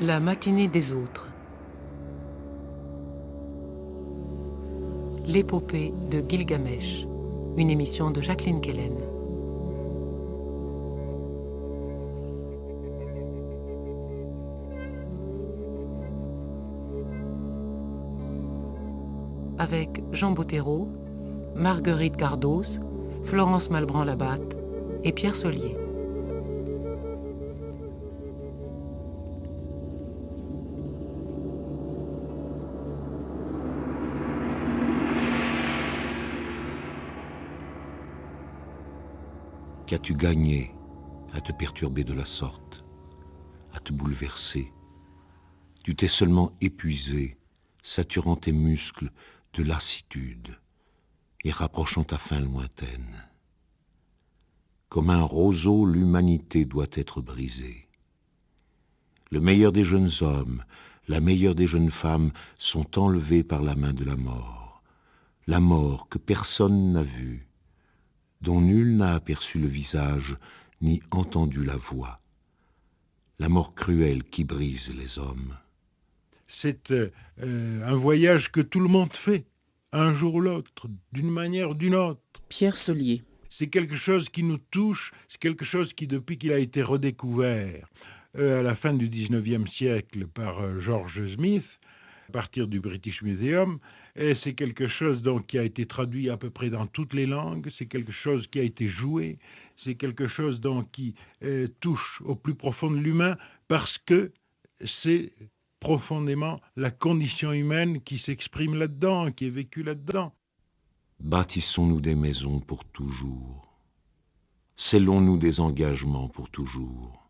La matinée des autres. L'épopée de Gilgamesh, une émission de Jacqueline Kellen. Avec Jean Bottero, Marguerite Cardos, Florence Malbranc-Labatte et Pierre Solier. Qu'as-tu gagné à te perturber de la sorte, à te bouleverser? Tu t'es seulement épuisé, saturant tes muscles de lassitude et rapprochant ta fin lointaine. Comme un roseau, l'humanité doit être brisée. Le meilleur des jeunes hommes, la meilleure des jeunes femmes sont enlevés par la main de la mort que personne n'a vue, dont nul n'a aperçu le visage ni entendu la voix, la mort cruelle qui brise les hommes. C'est un voyage que tout le monde fait, un jour ou l'autre, d'une manière ou d'une autre. Pierre Solier. C'est quelque chose qui nous touche, c'est quelque chose qui, depuis qu'il a été redécouvert à la fin du 19e siècle par George Smith, à partir du British Museum, et c'est quelque chose donc qui a été traduit à peu près dans toutes les langues, c'est quelque chose qui a été joué, c'est quelque chose donc qui touche au plus profond de l'humain, parce que c'est profondément la condition humaine qui s'exprime là-dedans, qui est vécue là-dedans. Bâtissons-nous des maisons pour toujours. Scellons-nous des engagements pour toujours.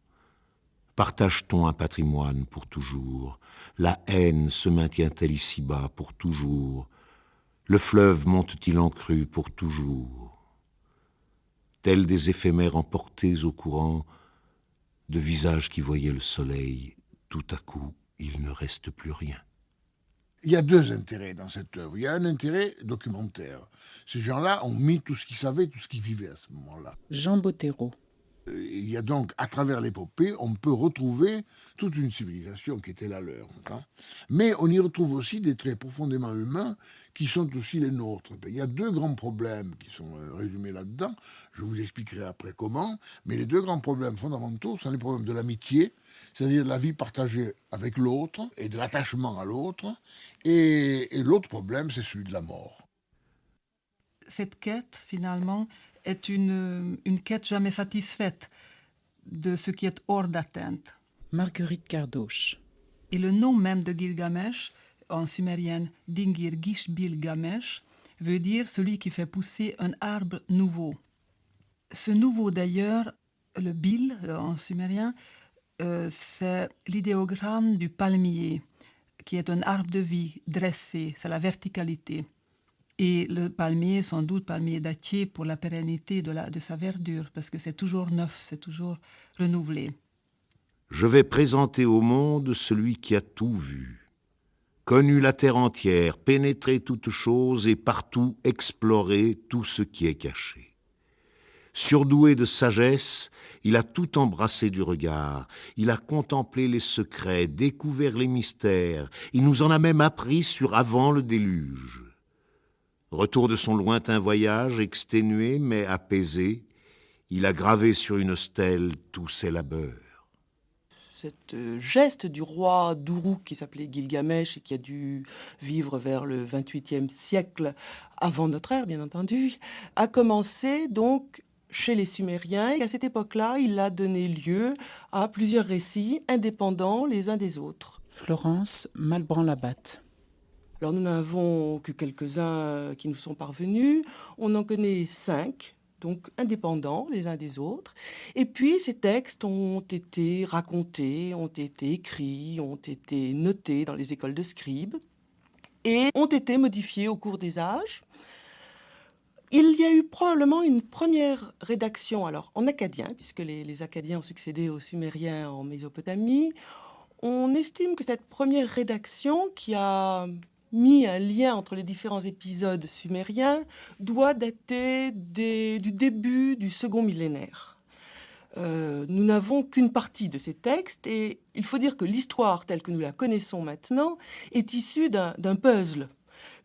Partage-t-on un patrimoine pour toujours? La haine se maintient-elle ici-bas pour toujours? Le fleuve monte-t-il en crue pour toujours? Tels des éphémères emportés au courant, de visages qui voyaient le soleil, tout à coup, il ne reste plus rien. Il y a deux intérêts dans cette œuvre. Il y a un intérêt documentaire. Ces gens-là ont mis tout ce qu'ils savaient, tout ce qu'ils vivaient à ce moment-là. Jean Bottero. Il y a donc, à travers l'épopée, on peut retrouver toute une civilisation qui était la leur. Hein. Mais on y retrouve aussi des traits profondément humains qui sont aussi les nôtres. Il y a deux grands problèmes qui sont résumés là-dedans. Je vous expliquerai après comment. Mais les deux grands problèmes fondamentaux sont les problèmes de l'amitié, c'est-à-dire de la vie partagée avec l'autre et de l'attachement à l'autre. Et l'autre problème, c'est celui de la mort. Cette quête, finalement, est une quête jamais satisfaite de ce qui est hors d'atteinte. Marguerite Cardos. Et le nom même de Gilgamesh, en sumérien Dingir Gishbil Gamesh, veut dire celui qui fait pousser un arbre nouveau. Ce nouveau d'ailleurs, le bil en sumérien, c'est l'idéogramme du palmier, qui est un arbre de vie dressé, c'est la verticalité. Et le palmier, sans doute palmier dattier pour la pérennité de sa verdure, parce que c'est toujours neuf, c'est toujours renouvelé. Je vais présenter au monde celui qui a tout vu, connu la terre entière, pénétré toutes choses et partout exploré tout ce qui est caché. Surdoué de sagesse, il a tout embrassé du regard, il a contemplé les secrets, découvert les mystères, il nous en a même appris sur avant le déluge. Retour de son lointain voyage, exténué mais apaisé, il a gravé sur une stèle tous ses labeurs. Cet geste du roi d'Uruk qui s'appelait Gilgamesh et qui a dû vivre vers le 28e siècle avant notre ère, bien entendu, a commencé donc chez les Sumériens. Et à cette époque-là, il a donné lieu à plusieurs récits indépendants les uns des autres. Florence Malbranc-Labatte. Alors nous n'avons que quelques-uns qui nous sont parvenus. On en connaît 5, donc indépendants les uns des autres. Et puis ces textes ont été racontés, ont été écrits, ont été notés dans les écoles de scribes et ont été modifiés au cours des âges. Il y a eu probablement une première rédaction, alors en akkadien, puisque les Akkadiens ont succédé aux Sumériens en Mésopotamie. On estime que cette première rédaction qui a mis un lien entre les différents épisodes sumériens doit dater du début du second millénaire. nous n'avons qu'une partie de ces textes et il faut dire que l'histoire telle que nous la connaissons maintenant est issue d'un puzzle,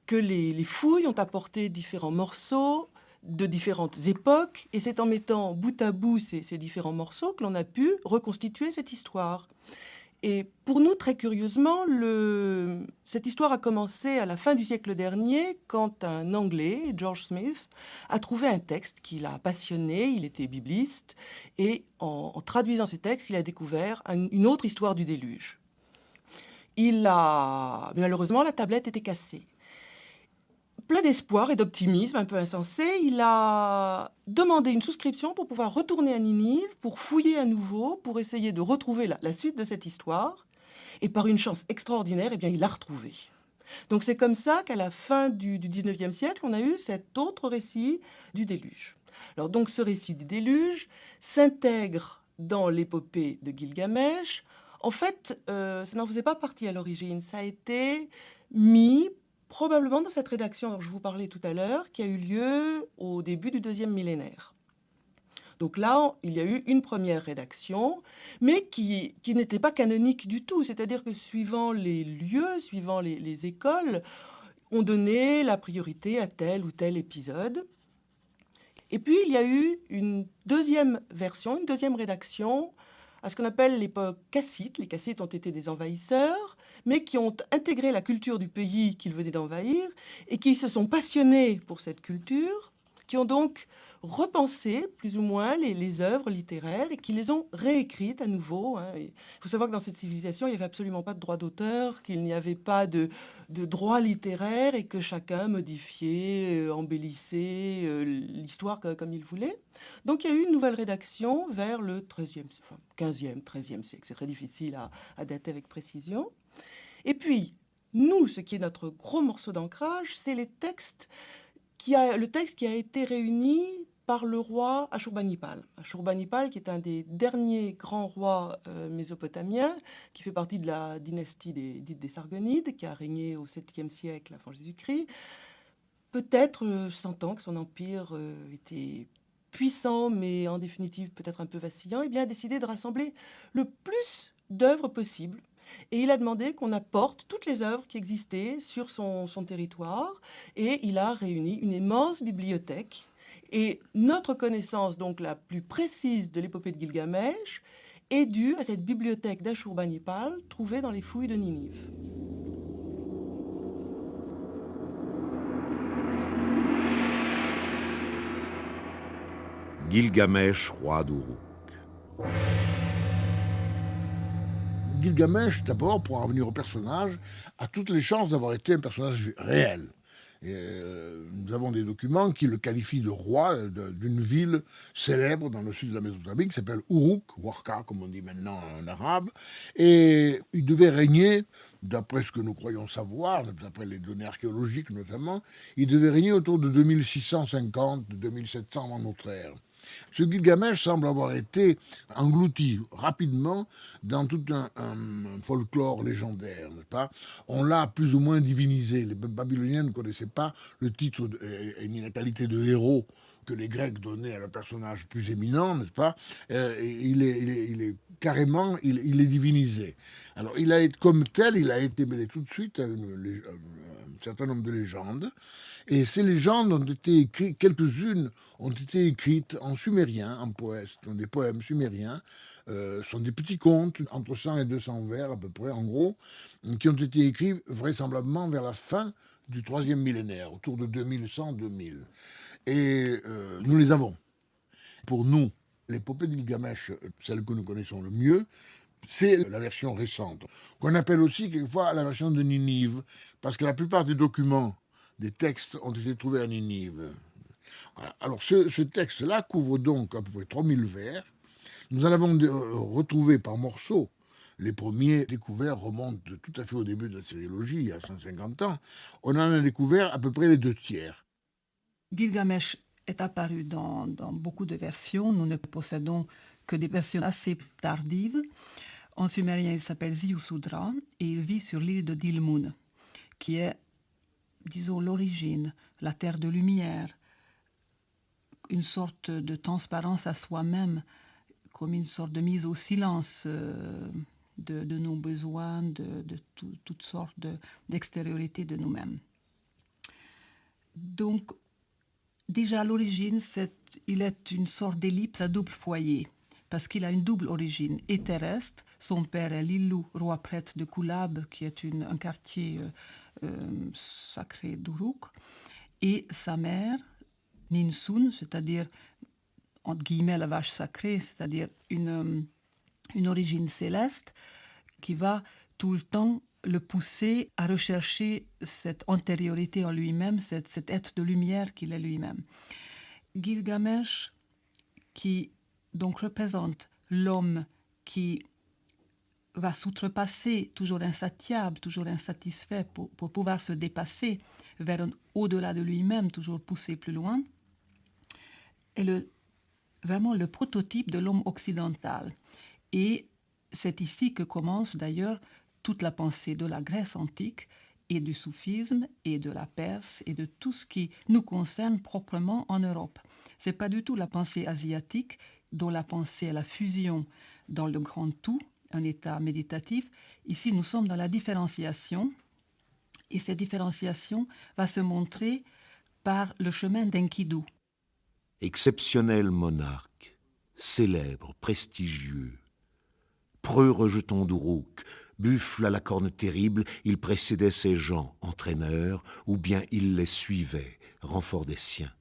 que les fouilles ont apporté différents morceaux de différentes époques et c'est en mettant bout à bout ces différents morceaux que l'on a pu reconstituer cette histoire. Et pour nous, très curieusement, cette histoire a commencé à la fin du siècle dernier quand un Anglais, George Smith, a trouvé un texte qui l'a passionné, il était bibliste, et en traduisant ce texte, il a découvert une autre histoire du déluge. Malheureusement, la tablette était cassée. Plein d'espoir et d'optimisme, un peu insensé, il a demandé une souscription pour pouvoir retourner à Ninive, pour fouiller à nouveau, pour essayer de retrouver la suite de cette histoire. Et par une chance extraordinaire, eh bien, il l'a retrouvée. Donc c'est comme ça qu'à la fin du 19e siècle, on a eu cet autre récit du déluge. Alors donc ce récit du déluge s'intègre dans l'épopée de Gilgamesh. En fait, ça n'en faisait pas partie à l'origine. Ça a été mis probablement dans cette rédaction dont je vous parlais tout à l'heure, qui a eu lieu au début du 2e millénaire. Donc là, il y a eu une première rédaction, mais qui n'était pas canonique du tout. C'est-à-dire que suivant les lieux, suivant les écoles, on donnait la priorité à tel ou tel épisode. Et puis, il y a eu une deuxième version, une deuxième rédaction, à ce qu'on appelle l'époque cassite. Les Kassites ont été des envahisseurs, mais qui ont intégré la culture du pays qu'ils venaient d'envahir et qui se sont passionnés pour cette culture, qui ont donc repensé plus ou moins les œuvres littéraires et qui les ont réécrites à nouveau. Il faut savoir que dans cette civilisation, il n'y avait absolument pas de droit d'auteur, qu'il n'y avait pas de droit littéraire et que chacun modifiait, embellissait l'histoire comme il voulait. Donc il y a eu une nouvelle rédaction vers le 15e, 13e siècle. C'est très difficile à dater avec précision. Et puis, nous, ce qui est notre gros morceau d'ancrage, c'est le texte qui a été réuni par le roi Ashurbanipal. Ashurbanipal, qui est un des derniers grands rois mésopotamiens, qui fait partie de la dynastie dite des Sargonides, qui a régné au 7e siècle avant Jésus-Christ. Peut-être sentant que son empire était puissant, mais en définitive peut-être un peu vacillant, a décidé de rassembler le plus d'œuvres possibles. Et il a demandé qu'on apporte toutes les œuvres qui existaient sur son territoire. Et il a réuni une immense bibliothèque. Et notre connaissance, donc la plus précise de l'épopée de Gilgamesh, est due à cette bibliothèque d'Ashurbanipal trouvée dans les fouilles de Ninive. Gilgamesh, roi d'Uruk. Gilgamesh, d'abord, pour en revenir au personnage, a toutes les chances d'avoir été un personnage réel. Nous avons des documents qui le qualifient de roi d'une ville célèbre dans le sud de la Mésopotamie qui s'appelle Uruk, Warka comme on dit maintenant en arabe, et il devait régner, d'après ce que nous croyons savoir, d'après les données archéologiques notamment, il devait régner autour de 2650, 2700 avant notre ère. Ce Gilgamesh semble avoir été englouti rapidement dans tout un folklore légendaire, n'est-ce pas ? On l'a plus ou moins divinisé. Les Babyloniens ne connaissaient pas le titre ni la qualité de héros que les Grecs donnaient à leur personnage plus éminent, n'est-ce pas ? Il est carrément, il est divinisé. Alors, comme tel, il a été mêlé tout de suite à un certain nombre de légendes. Et ces légendes ont été écrites, quelques-unes ont été écrites en sumérien, en poèmes, sont des poèmes sumériens, sont des petits contes, entre 100 et 200 vers à peu près, en gros, qui ont été écrits vraisemblablement vers la fin du 3e millénaire, autour de 2100-2000. Et nous les avons. Pour nous, l'épopée de Gilgamesh, celle que nous connaissons le mieux, c'est la version récente, qu'on appelle aussi quelquefois la version de Ninive, parce que la plupart des documents, des textes ont été trouvés à Ninive. Voilà. Alors ce texte-là couvre donc à peu près 3000 vers. Nous en avons retrouvé par morceaux. Les premiers découverts remontent tout à fait au début de la sériologie, il y a 150 ans. On en a découvert à peu près les 2/3. Gilgamesh est apparu dans beaucoup de versions. Nous ne possédons que des versions assez tardives. En sumérien, il s'appelle Ziusudra et il vit sur l'île de Dilmun, qui est, disons, l'origine, la terre de lumière, une sorte de transparence à soi-même comme une sorte de mise au silence de nos besoins, de toutes sortes d'extériorités de nous-mêmes. Donc, déjà à l'origine, il est une sorte d'ellipse à double foyer, parce qu'il a une double origine. Et terrestre, son père est Lilou, roi prêtre de Koulab, qui est un quartier sacré d'Uruk, et sa mère, Ninsun, c'est-à-dire, entre guillemets, la vache sacrée, c'est-à-dire une origine céleste, qui va tout le temps le pousser à rechercher cette antériorité en lui-même, cet être de lumière qu'il est lui-même. Gilgamesh, qui donc représente l'homme qui va s'outrepasser, toujours insatiable, toujours insatisfait, pour pouvoir se dépasser vers un au-delà de lui-même, toujours poussé plus loin, est vraiment le prototype de l'homme occidental. Et c'est ici que commence d'ailleurs toute la pensée de la Grèce antique et du soufisme et de la Perse et de tout ce qui nous concerne proprement en Europe. Ce n'est pas du tout la pensée asiatique, dont la pensée est la fusion dans le grand tout, un état méditatif. Ici, nous sommes dans la différenciation, et cette différenciation va se montrer par le chemin d'Enkidu. Exceptionnel monarque, célèbre, prestigieux, preux rejeton d'Uruk, buffle à la corne terrible, il précédait ses gens, entraîneurs, ou bien il les suivait, renfort des siens.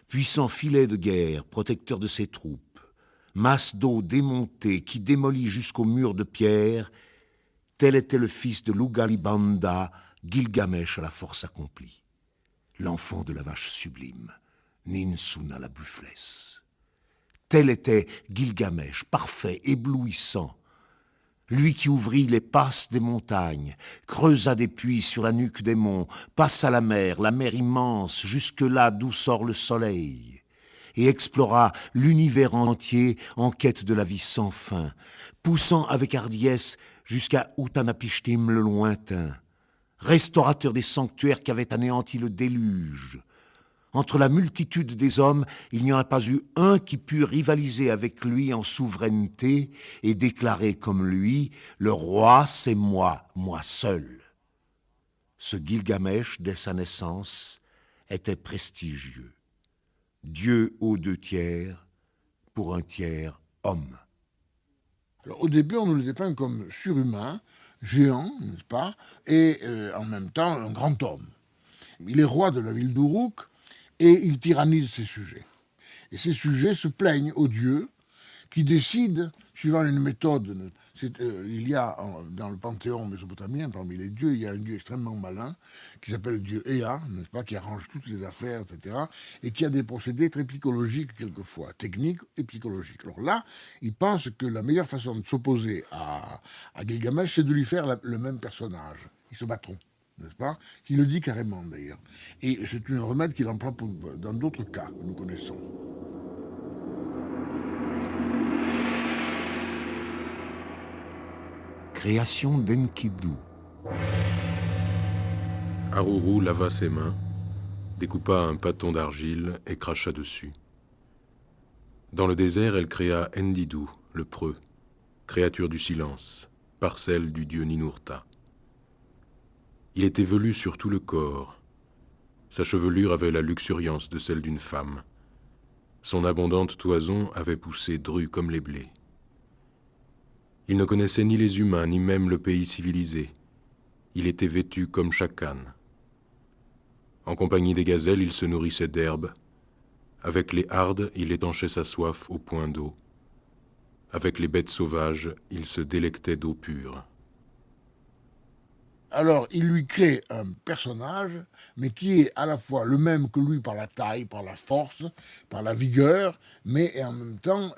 Puissant filet de guerre, protecteur de ses troupes, masse d'eau démontée qui démolit jusqu'au mur de pierre, tel était le fils de Lugalibanda, Gilgamesh à la force accomplie, l'enfant de la vache sublime, Ninsuna la bufflesse. Tel était Gilgamesh, parfait, éblouissant, lui qui ouvrit les passes des montagnes, creusa des puits sur la nuque des monts, passa la mer immense, jusque-là d'où sort le soleil, et explora l'univers entier en quête de la vie sans fin, poussant avec hardiesse jusqu'à Utanapishtim le lointain, restaurateur des sanctuaires qu'avait anéanti le déluge. Entre la multitude des hommes, il n'y en a pas eu un qui pût rivaliser avec lui en souveraineté et déclarer comme lui « Le roi, c'est moi seul ». Ce Gilgamesh, dès sa naissance, était prestigieux. Dieu aux 2 tiers, pour 1 tiers homme. Alors, au début, on nous le dépeint comme surhumain, géant, n'est-ce pas, et en même temps un grand homme. Il est roi de la ville d'Uruk, et il tyrannise ses sujets. Et ces sujets se plaignent aux dieux qui décident, suivant une méthode, il y a dans le panthéon mésopotamien, parmi les dieux, il y a un dieu extrêmement malin qui s'appelle le dieu Ea, n'est-ce pas, qui arrange toutes les affaires, etc., et qui a des procédés très psychologiques quelquefois, techniques et psychologiques. Alors là, il pense que la meilleure façon de s'opposer à Gilgamesh, c'est de lui faire le même personnage. Ils se battront. N'est-ce pas? Il le dit carrément d'ailleurs. Et c'est un remède qu'il emploie dans d'autres cas que nous connaissons. Création d'Enkidu. Aruru lava ses mains, découpa un pâton d'argile et cracha dessus. Dans le désert, elle créa Endidu, le preux, créature du silence, parcelle du dieu Ninurta. Il était velu sur tout le corps. Sa chevelure avait la luxuriance de celle d'une femme. Son abondante toison avait poussé dru comme les blés. Il ne connaissait ni les humains, ni même le pays civilisé. Il était vêtu comme Chakan. En compagnie des gazelles, il se nourrissait d'herbes. Avec les hardes, il étanchait sa soif au point d'eau. Avec les bêtes sauvages, il se délectait d'eau pure. Alors, il lui crée un personnage, mais qui est à la fois le même que lui par la taille, par la force, par la vigueur, mais en même temps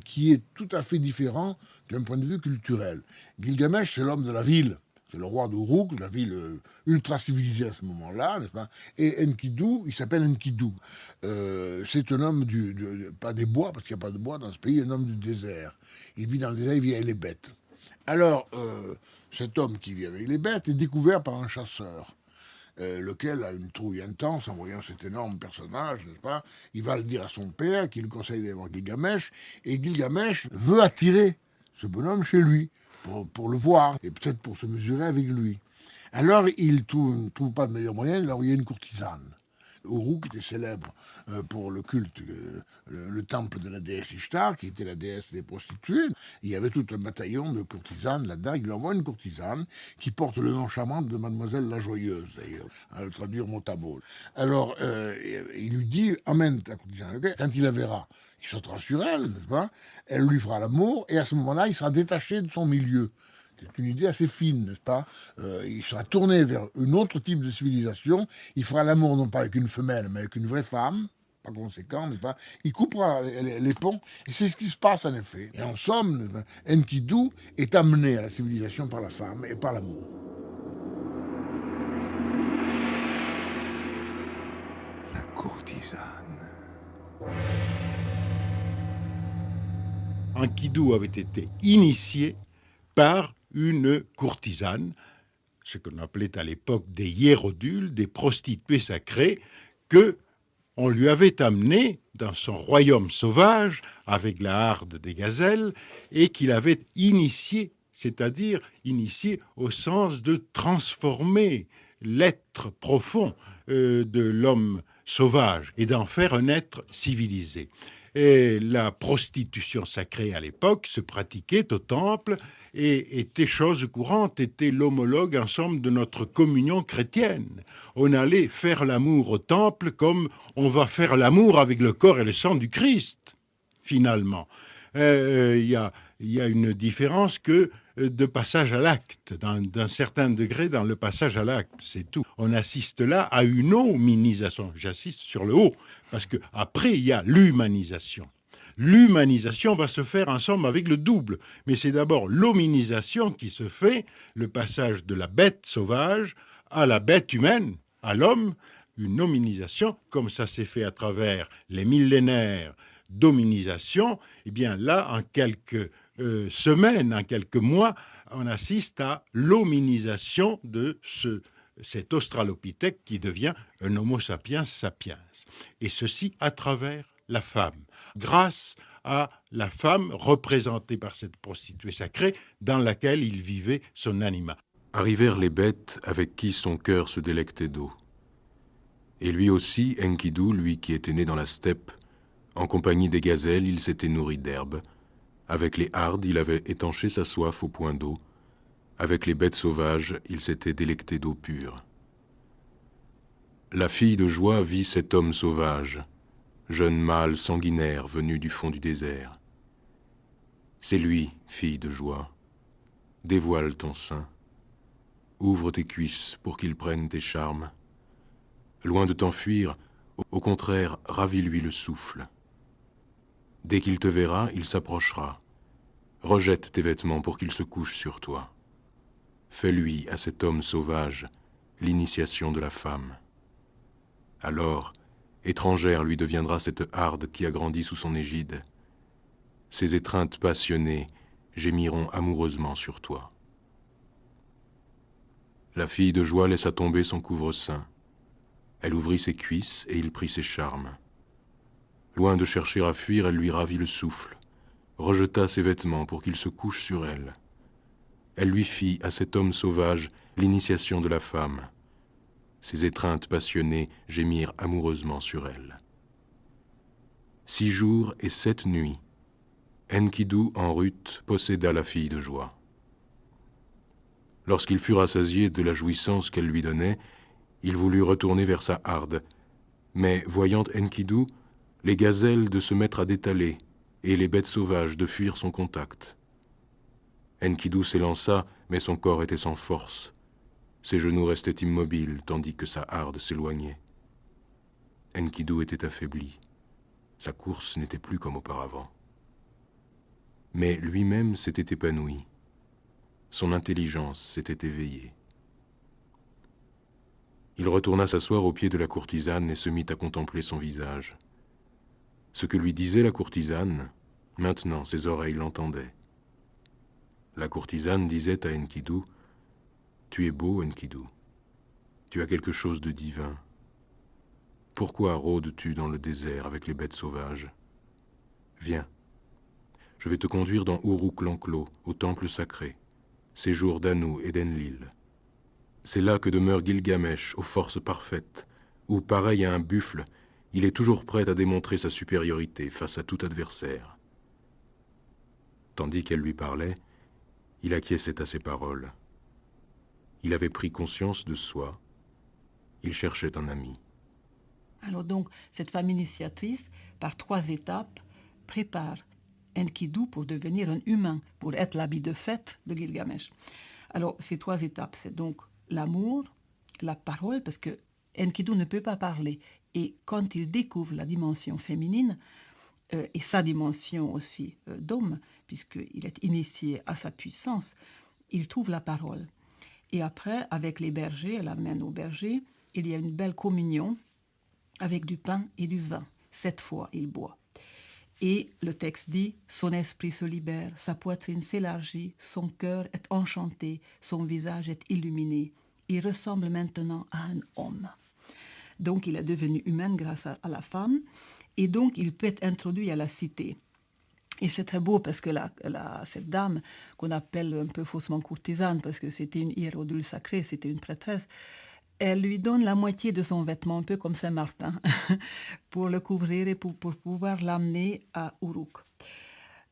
qui est tout à fait différent d'un point de vue culturel. Gilgamesh, c'est l'homme de la ville. C'est le roi d'Uruk, la ville ultra civilisée à ce moment-là, n'est-ce pas? Et Enkidu, il s'appelle Enkidu. C'est un homme pas des bois, parce qu'il n'y a pas de bois dans ce pays, un homme du désert. Il vit dans le désert, il vit avec les bêtes. Alors, cet homme qui vit avec les bêtes est découvert par un chasseur. lequel a une trouille intense en voyant cet énorme personnage, n'est-ce pas? Il va le dire à son père, qui lui conseille d'aller voir Gilgamesh, et Gilgamesh veut attirer ce bonhomme chez lui, pour le voir, et peut-être pour se mesurer avec lui. Alors, il ne trouve pas de meilleur moyen de l'envoyer une courtisane. Uruk était célèbre pour le culte, le temple de la déesse Ishtar, qui était la déesse des prostituées. Il y avait tout un bataillon de courtisanes là-dedans. Il lui envoie une courtisane qui porte le nom charmant de Mademoiselle la Joyeuse, d'ailleurs, à le traduire mot à mot. Alors, il lui dit, amène ta courtisane. Okay. Quand il la verra, il sautera sur elle, n'est-ce pas? Elle lui fera l'amour, et à ce moment-là, il sera détaché de son milieu. C'est une idée assez fine, n'est-ce pas? Il sera tourné vers un autre type de civilisation. Il fera l'amour non pas avec une femelle, mais avec une vraie femme. Par conséquent, n'est-ce pas? Il coupera les ponts. Et c'est ce qui se passe en effet. Et en somme, Enkidu est amené à la civilisation par la femme et par l'amour. La courtisane. Enkidu avait été initié par une courtisane, ce qu'on appelait à l'époque des hiérodules, des prostituées sacrées, que on lui avait amené dans son royaume sauvage avec la harde des gazelles et qu'il avait initié, c'est-à-dire initié au sens de transformer l'être profond de l'homme sauvage et d'en faire un être civilisé. Et la prostitution sacrée à l'époque se pratiquait au temple et était chose courante, était l'homologue en somme de notre communion chrétienne. On allait faire l'amour au temple comme on va faire l'amour avec le corps et le sang du Christ, finalement. Il y a une différence que de passage à l'acte, d'un certain degré dans le passage à l'acte, c'est tout. On assiste là à une hominisation. J'insiste sur le haut, parce qu'après, il y a l'humanisation. L'humanisation va se faire en somme avec le double, mais c'est d'abord l'hominisation qui se fait, le passage de la bête sauvage à la bête humaine, à l'homme, une hominisation, comme ça s'est fait à travers les millénaires d'hominisation. Eh bien là, en quelques semaines, en quelques mois, on assiste à l'hominisation de cet australopithèque qui devient un homo sapiens sapiens. Et ceci à travers la femme, grâce à la femme représentée par cette prostituée sacrée dans laquelle il vivait son anima. Arrivèrent les bêtes avec qui son cœur se délectait d'eau. Et lui aussi, Enkidu, lui qui était né dans la steppe, en compagnie des gazelles, il s'était nourri d'herbe. Avec les hardes, il avait étanché sa soif au point d'eau. Avec les bêtes sauvages, il s'était délecté d'eau pure. La fille de joie vit cet homme sauvage, jeune mâle sanguinaire venu du fond du désert. C'est lui, fille de joie. Dévoile ton sein. Ouvre tes cuisses pour qu'il prenne tes charmes. Loin de t'enfuir, au contraire, ravis-lui le souffle. Dès qu'il te verra, il s'approchera. Rejette tes vêtements pour qu'il se couche sur toi. Fais-lui, à cet homme sauvage, l'initiation de la femme. Alors, étrangère lui deviendra cette harde qui a grandi sous son égide. Ses étreintes passionnées gémiront amoureusement sur toi. La fille de joie laissa tomber son couvre-sein. Elle ouvrit ses cuisses et il prit ses charmes. Loin de chercher à fuir, elle lui ravit le souffle, rejeta ses vêtements pour qu'il se couche sur elle. Elle lui fit, à cet homme sauvage, l'initiation de la femme. Ses étreintes passionnées gémirent amoureusement sur elle. 6 jours et 7 nuits, Enkidu en rut posséda la fille de joie. Lorsqu'il fut rassasié de la jouissance qu'elle lui donnait, il voulut retourner vers sa harde, mais voyant Enkidu, les gazelles de se mettre à détaler et les bêtes sauvages de fuir son contact. Enkidu s'élança, mais son corps était sans force. Ses genoux restaient immobiles tandis que sa harde s'éloignait. Enkidu était affaibli. Sa course n'était plus comme auparavant. Mais lui-même s'était épanoui. Son intelligence s'était éveillée. Il retourna s'asseoir au pied de la courtisane et se mit à contempler son visage. Ce que lui disait la courtisane, maintenant ses oreilles l'entendaient. La courtisane disait à Enkidu, « Tu es beau, Enkidu. Tu as quelque chose de divin. Pourquoi rôdes-tu dans le désert avec les bêtes sauvages? Viens. Je vais te conduire dans Uruk l'enclos, au temple sacré, séjour d'Anu et d'Enlil. C'est là que demeure Gilgamesh, aux forces parfaites, où, pareil à un buffle, il est toujours prêt à démontrer sa supériorité face à tout adversaire. Tandis qu'elle lui parlait, il acquiesçait à ses paroles. Il avait pris conscience de soi. Il cherchait un ami. Alors donc, cette femme initiatrice, par 3 étapes, prépare Enkidu pour devenir un humain, pour être l'habit de fête de Gilgamesh. Alors, ces 3 étapes, c'est donc l'amour, la parole, parce que Enkidu ne peut pas parler. Et quand il découvre la dimension féminine, et sa dimension aussi d'homme, puisqu'il est initié à sa puissance, il trouve la parole. Et après, avec les bergers, elle amène aux bergers, il y a une belle communion avec du pain et du vin. 7 fois, il boit. Et le texte dit, son esprit se libère, sa poitrine s'élargit, son cœur est enchanté, son visage est illuminé. Il ressemble maintenant à un homme. Donc, il est devenu humain grâce à la femme, et donc il peut être introduit à la cité. Et c'est très beau parce que cette dame, qu'on appelle un peu faussement courtisane, parce que c'était une hiérodule sacrée, c'était une prêtresse, elle lui donne la moitié de son vêtement, un peu comme Saint-Martin, pour le couvrir et pour pouvoir l'amener à Uruk,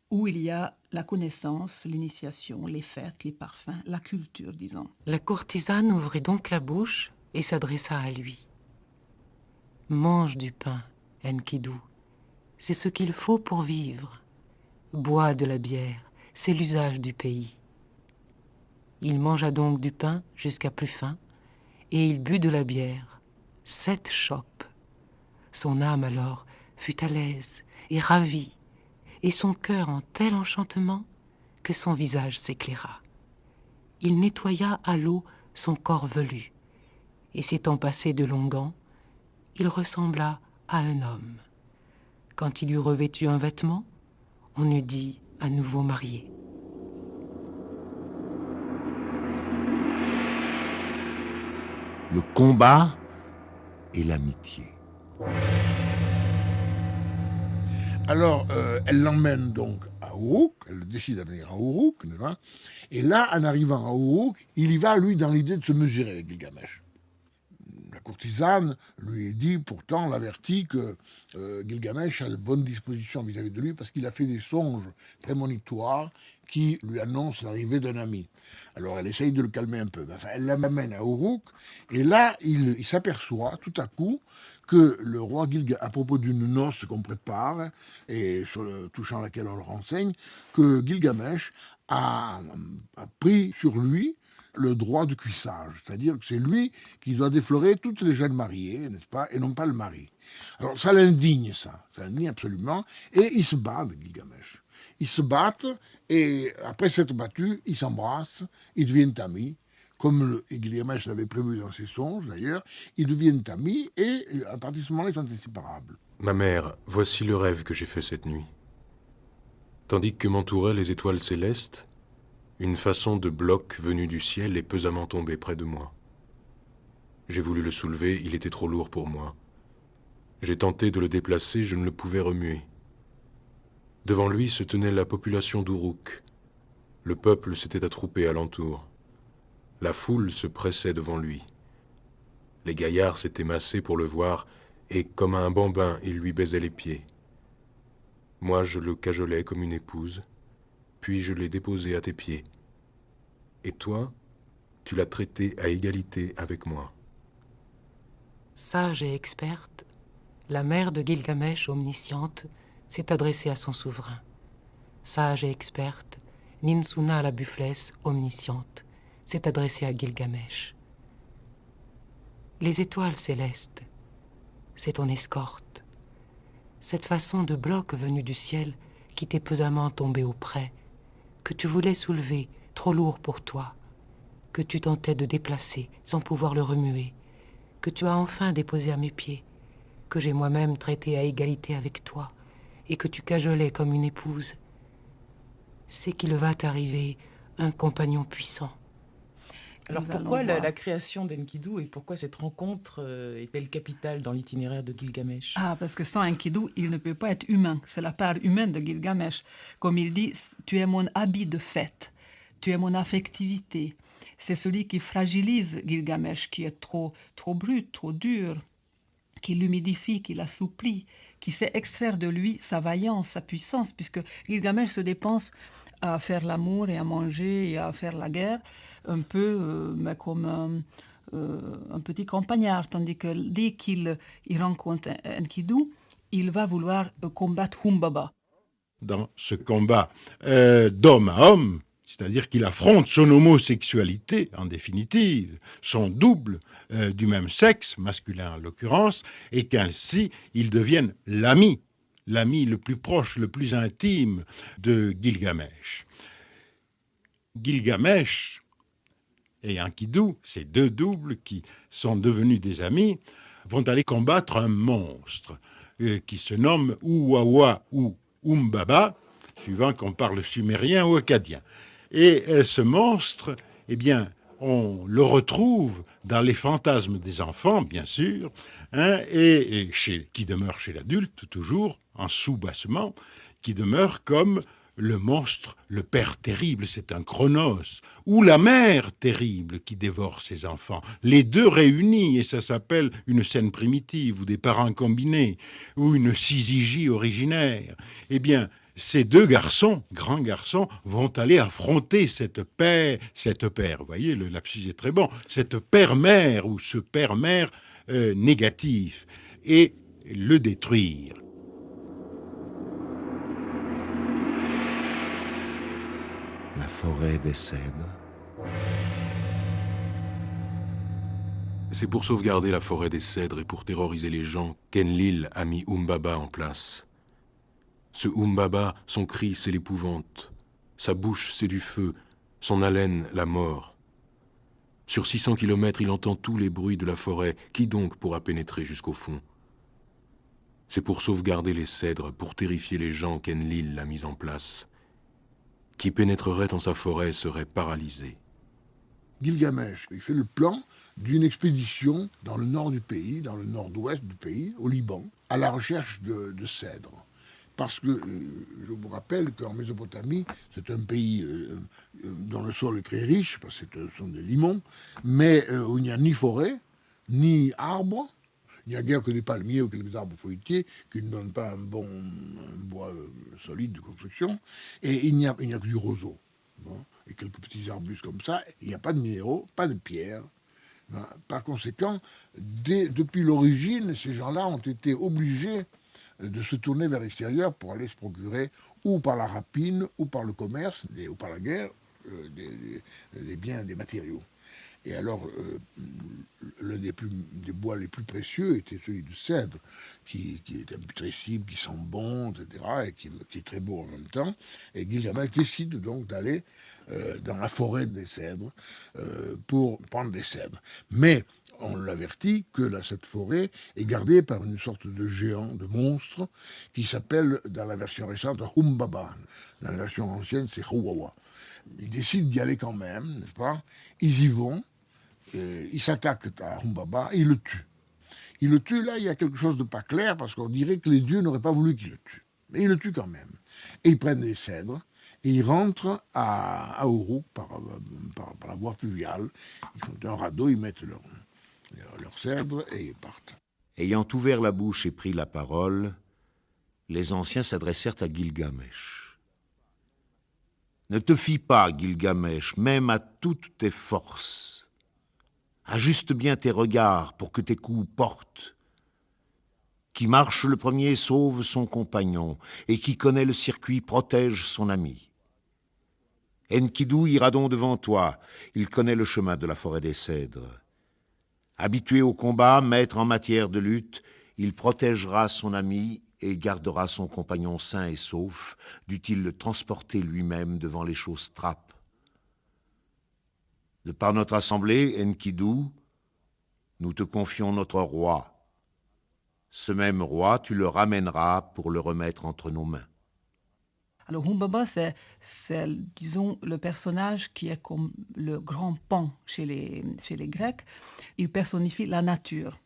où il y a la connaissance, l'initiation, les fêtes, les parfums, la culture, disons. La courtisane ouvrit donc la bouche et s'adressa à lui. « Mange du pain, Enkidu, c'est ce qu'il faut pour vivre. Bois de la bière, c'est l'usage du pays. » Il mangea donc du pain jusqu'à plus faim, et il but de la bière, 7 chopes. Son âme alors fut à l'aise et ravie, et son cœur en tel enchantement que son visage s'éclaira. Il nettoya à l'eau son corps velu, et s'étant passé de longs gants, il ressembla à un homme. Quand il eut revêtu un vêtement, on eût dit à nouveau marié. Le combat et l'amitié. Alors, elle l'emmène donc à Uruk, elle décide de venir à Uruk, n'est-ce pas? Et là, en arrivant à Uruk, il y va, lui, dans l'idée de se mesurer avec Gilgamesh. La courtisane lui dit, pourtant, l'avertit que Gilgamesh a de bonnes dispositions vis-à-vis de lui parce qu'il a fait des songes prémonitoires qui lui annoncent l'arrivée d'un ami. Alors elle essaye de le calmer un peu. Enfin, elle l'amène à Uruk, et là, il s'aperçoit tout à coup que le roi Gilgamesh, à propos d'une noce qu'on prépare, et touchant laquelle on le renseigne, que Gilgamesh a pris sur lui le droit de cuissage, c'est-à-dire que c'est lui qui doit déflorer toutes les jeunes mariées, n'est-ce pas, et non pas le mari. Alors ça l'indigne, ça l'indigne absolument, et ils se battent avec Gilgamesh. Ils se battent, et après s'être battus, ils s'embrassent, ils deviennent amis, comme Gilgamesh l'avait prévu dans ses songes d'ailleurs, ils deviennent amis, et à partir de ce moment-là, ils sont inséparables. Ma mère, voici le rêve que j'ai fait cette nuit. Tandis que m'entouraient les étoiles célestes, une façon de bloc venu du ciel est pesamment tombé près de moi. J'ai voulu le soulever, il était trop lourd pour moi. J'ai tenté de le déplacer, je ne le pouvais remuer. Devant lui se tenait la population d'Uruk. Le peuple s'était attroupé alentour. La foule se pressait devant lui. Les gaillards s'étaient massés pour le voir, et comme à un bambin, ils lui baisaient les pieds. Moi, je le cajolais comme une épouse, puis je l'ai déposé à tes pieds. Et toi, tu l'as traité à égalité avec moi. Sage et experte, la mère de Gilgamesh omnisciente s'est adressée à son souverain. Sage et experte, Ninsuna la bufflesse omnisciente s'est adressée à Gilgamesh. Les étoiles célestes, c'est ton escorte. Cette façon de bloc venu du ciel qui t'est pesamment tombé auprès, que tu voulais soulever, trop lourd pour toi, que tu tentais de déplacer sans pouvoir le remuer, que tu as enfin déposé à mes pieds, que j'ai moi-même traité à égalité avec toi, et que tu cajolais comme une épouse, c'est qu'il va t'arriver un compagnon puissant. Alors Nous pourquoi allons la voir. création d'Enkidu et pourquoi cette rencontre est-elle capitale dans l'itinéraire de Gilgamesh? Ah, parce que sans Enkidu, il ne peut pas être humain. C'est la part humaine de Gilgamesh. Comme il dit, tu es mon habit de fête, tu es mon affectivité. C'est celui qui fragilise Gilgamesh, qui est trop brut, trop dur, qui l'humidifie, qui l'assouplit, qui sait extraire de lui sa vaillance, sa puissance, puisque Gilgamesh se dépense à faire l'amour et à manger et à faire la guerre, un peu mais comme un petit campagnard, tandis que dès qu'il rencontre Enkidu, il va vouloir combattre Humbaba. Dans ce combat d'homme à homme, c'est-à-dire qu'il affronte son homosexualité, en définitive, son double du même sexe, masculin en l'occurrence, et qu'ainsi ils deviennent l'ami le plus proche, le plus intime de Gilgamesh. Gilgamesh et Enkidu, ces deux doubles qui sont devenus des amis, vont aller combattre un monstre qui se nomme Uwawa ou Umbaba, suivant qu'on parle sumérien ou akkadien. Et ce monstre, eh bien, on le retrouve dans les fantasmes des enfants, bien sûr, hein, et qui demeure chez l'adulte, toujours, en sous-bassement, qui demeure comme le monstre, le père terrible, c'est un Chronos, ou la mère terrible qui dévore ses enfants. Les deux réunis, et ça s'appelle une scène primitive, ou des parents combinés, ou une syzygie originaire. Eh bien, ces deux garçons, grands garçons, vont aller affronter cette paire, vous voyez, le lapsus est très bon, cette père-mère, ou ce père-mère négatif, et le détruire. La forêt des cèdres. C'est pour sauvegarder la forêt des cèdres et pour terroriser les gens qu'Enlil a mis Humbaba en place. Ce Humbaba, son cri, c'est l'épouvante. Sa bouche, c'est du feu. Son haleine, la mort. Sur 600 kilomètres, il entend tous les bruits de la forêt. Qui donc pourra pénétrer jusqu'au fond? C'est pour sauvegarder les cèdres, pour terrifier les gens qu'Enlil l'a mis en place. Qui pénétrerait en sa forêt serait paralysé. Gilgamesh, il fait le plan d'une expédition dans le nord du pays, dans le nord-ouest du pays, au Liban, à la recherche de cèdres. Parce que, je vous rappelle qu'en Mésopotamie, c'est un pays dont le sol est très riche, parce que ce sont des limons, mais où il n'y a ni forêt, ni arbres. Il n'y a guère que des palmiers ou quelques arbres feuilletiers qui ne donnent pas un bois solide de construction. Et il n'y a que du roseau. Bon, et quelques petits arbustes comme ça. Il n'y a pas de minéraux, pas de pierres. Par conséquent, depuis l'origine, ces gens-là ont été obligés de se tourner vers l'extérieur pour aller se procurer, ou par la rapine, ou par le commerce, ou par la guerre, des biens, des matériaux. Et alors, l'un des bois les plus précieux était celui du cèdre, qui est imputrescible, qui sent bon, etc., et qui est très beau en même temps. Et Gilgamesh décide donc d'aller dans la forêt des cèdres pour prendre des cèdres. Mais on l'avertit que cette forêt est gardée par une sorte de géant, de monstre, qui s'appelle, dans la version récente, Humbaba. Dans la version ancienne, c'est Huwawa. Ils décident d'y aller quand même, n'est-ce pas? Ils y vont. Ils s'attaquent à Humbaba et ils le tuent. Ils le tuent, là, il y a quelque chose de pas clair, parce qu'on dirait que les dieux n'auraient pas voulu qu'ils le tuent. Mais ils le tuent quand même. Et ils prennent des cèdres, et ils rentrent à Uruk par la voie fluviale. Ils font un radeau, ils mettent leurs cèdres et ils partent. Ayant ouvert la bouche et pris la parole, les anciens s'adressèrent à Gilgamesh. Ne te fie pas, Gilgamesh, même à toutes tes forces. Ajuste bien tes regards pour que tes coups portent. Qui marche le premier sauve son compagnon, et qui connaît le circuit protège son ami. Enkidu ira donc devant toi, il connaît le chemin de la forêt des cèdres. Habitué au combat, maître en matière de lutte, il protégera son ami et gardera son compagnon sain et sauf, dût-il le transporter lui-même devant les choses trappes. De par notre assemblée, Enkidu, nous te confions notre roi. Ce même roi, tu le ramèneras pour le remettre entre nos mains. Alors Humbaba, c'est, disons, le personnage qui est comme le grand Pan chez les Grecs. Il personnifie la nature.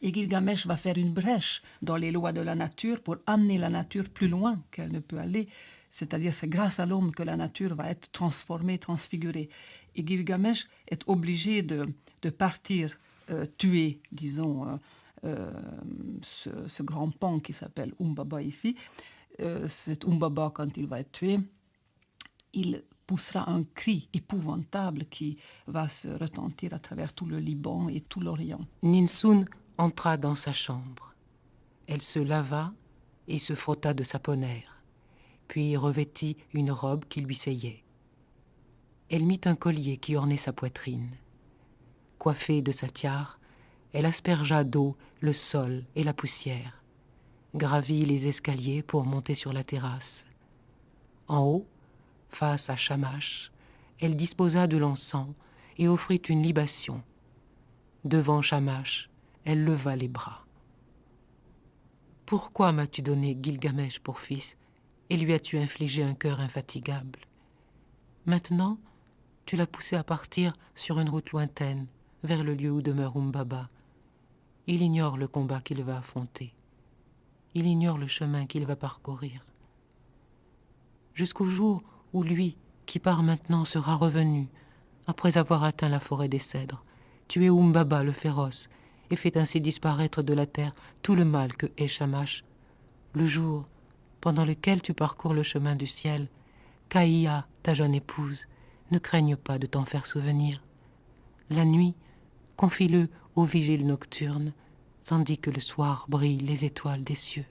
Et Gilgamesh va faire une brèche dans les lois de la nature pour amener la nature plus loin qu'elle ne peut aller. C'est-à-dire c'est grâce à l'homme que la nature va être transformée, transfigurée. Et Gilgamesh est obligé de partir tuer, disons, ce grand Pan qui s'appelle Humbaba ici. Cet Humbaba, quand il va être tué, il poussera un cri épouvantable qui va se retentir à travers tout le Liban et tout l'Orient. Ninsun entra dans sa chambre. Elle se lava et se frotta de sa ponère, puis revêtit une robe qui lui seyait. Elle mit un collier qui ornait sa poitrine. Coiffée de sa tiare, elle aspergea d'eau le sol et la poussière, gravit les escaliers pour monter sur la terrasse. En haut, face à Shamash, elle disposa de l'encens et offrit une libation. Devant Shamash, elle leva les bras. « Pourquoi m'as-tu donné Gilgamesh pour fils et lui as-tu infligé un cœur infatigable? Maintenant, tu l'as poussé à partir sur une route lointaine, vers le lieu où demeure Humbaba. Il ignore le combat qu'il va affronter. Il ignore le chemin qu'il va parcourir. Jusqu'au jour où lui, qui part maintenant, sera revenu, après avoir atteint la forêt des cèdres, tué Humbaba le féroce, et fait ainsi disparaître de la terre tout le mal que hait Shamash. Le jour pendant lequel tu parcours le chemin du ciel, Caïa, ta jeune épouse, ne craigne pas de t'en faire souvenir. La nuit, confie-le aux vigiles nocturnes, tandis que le soir brillent les étoiles des cieux.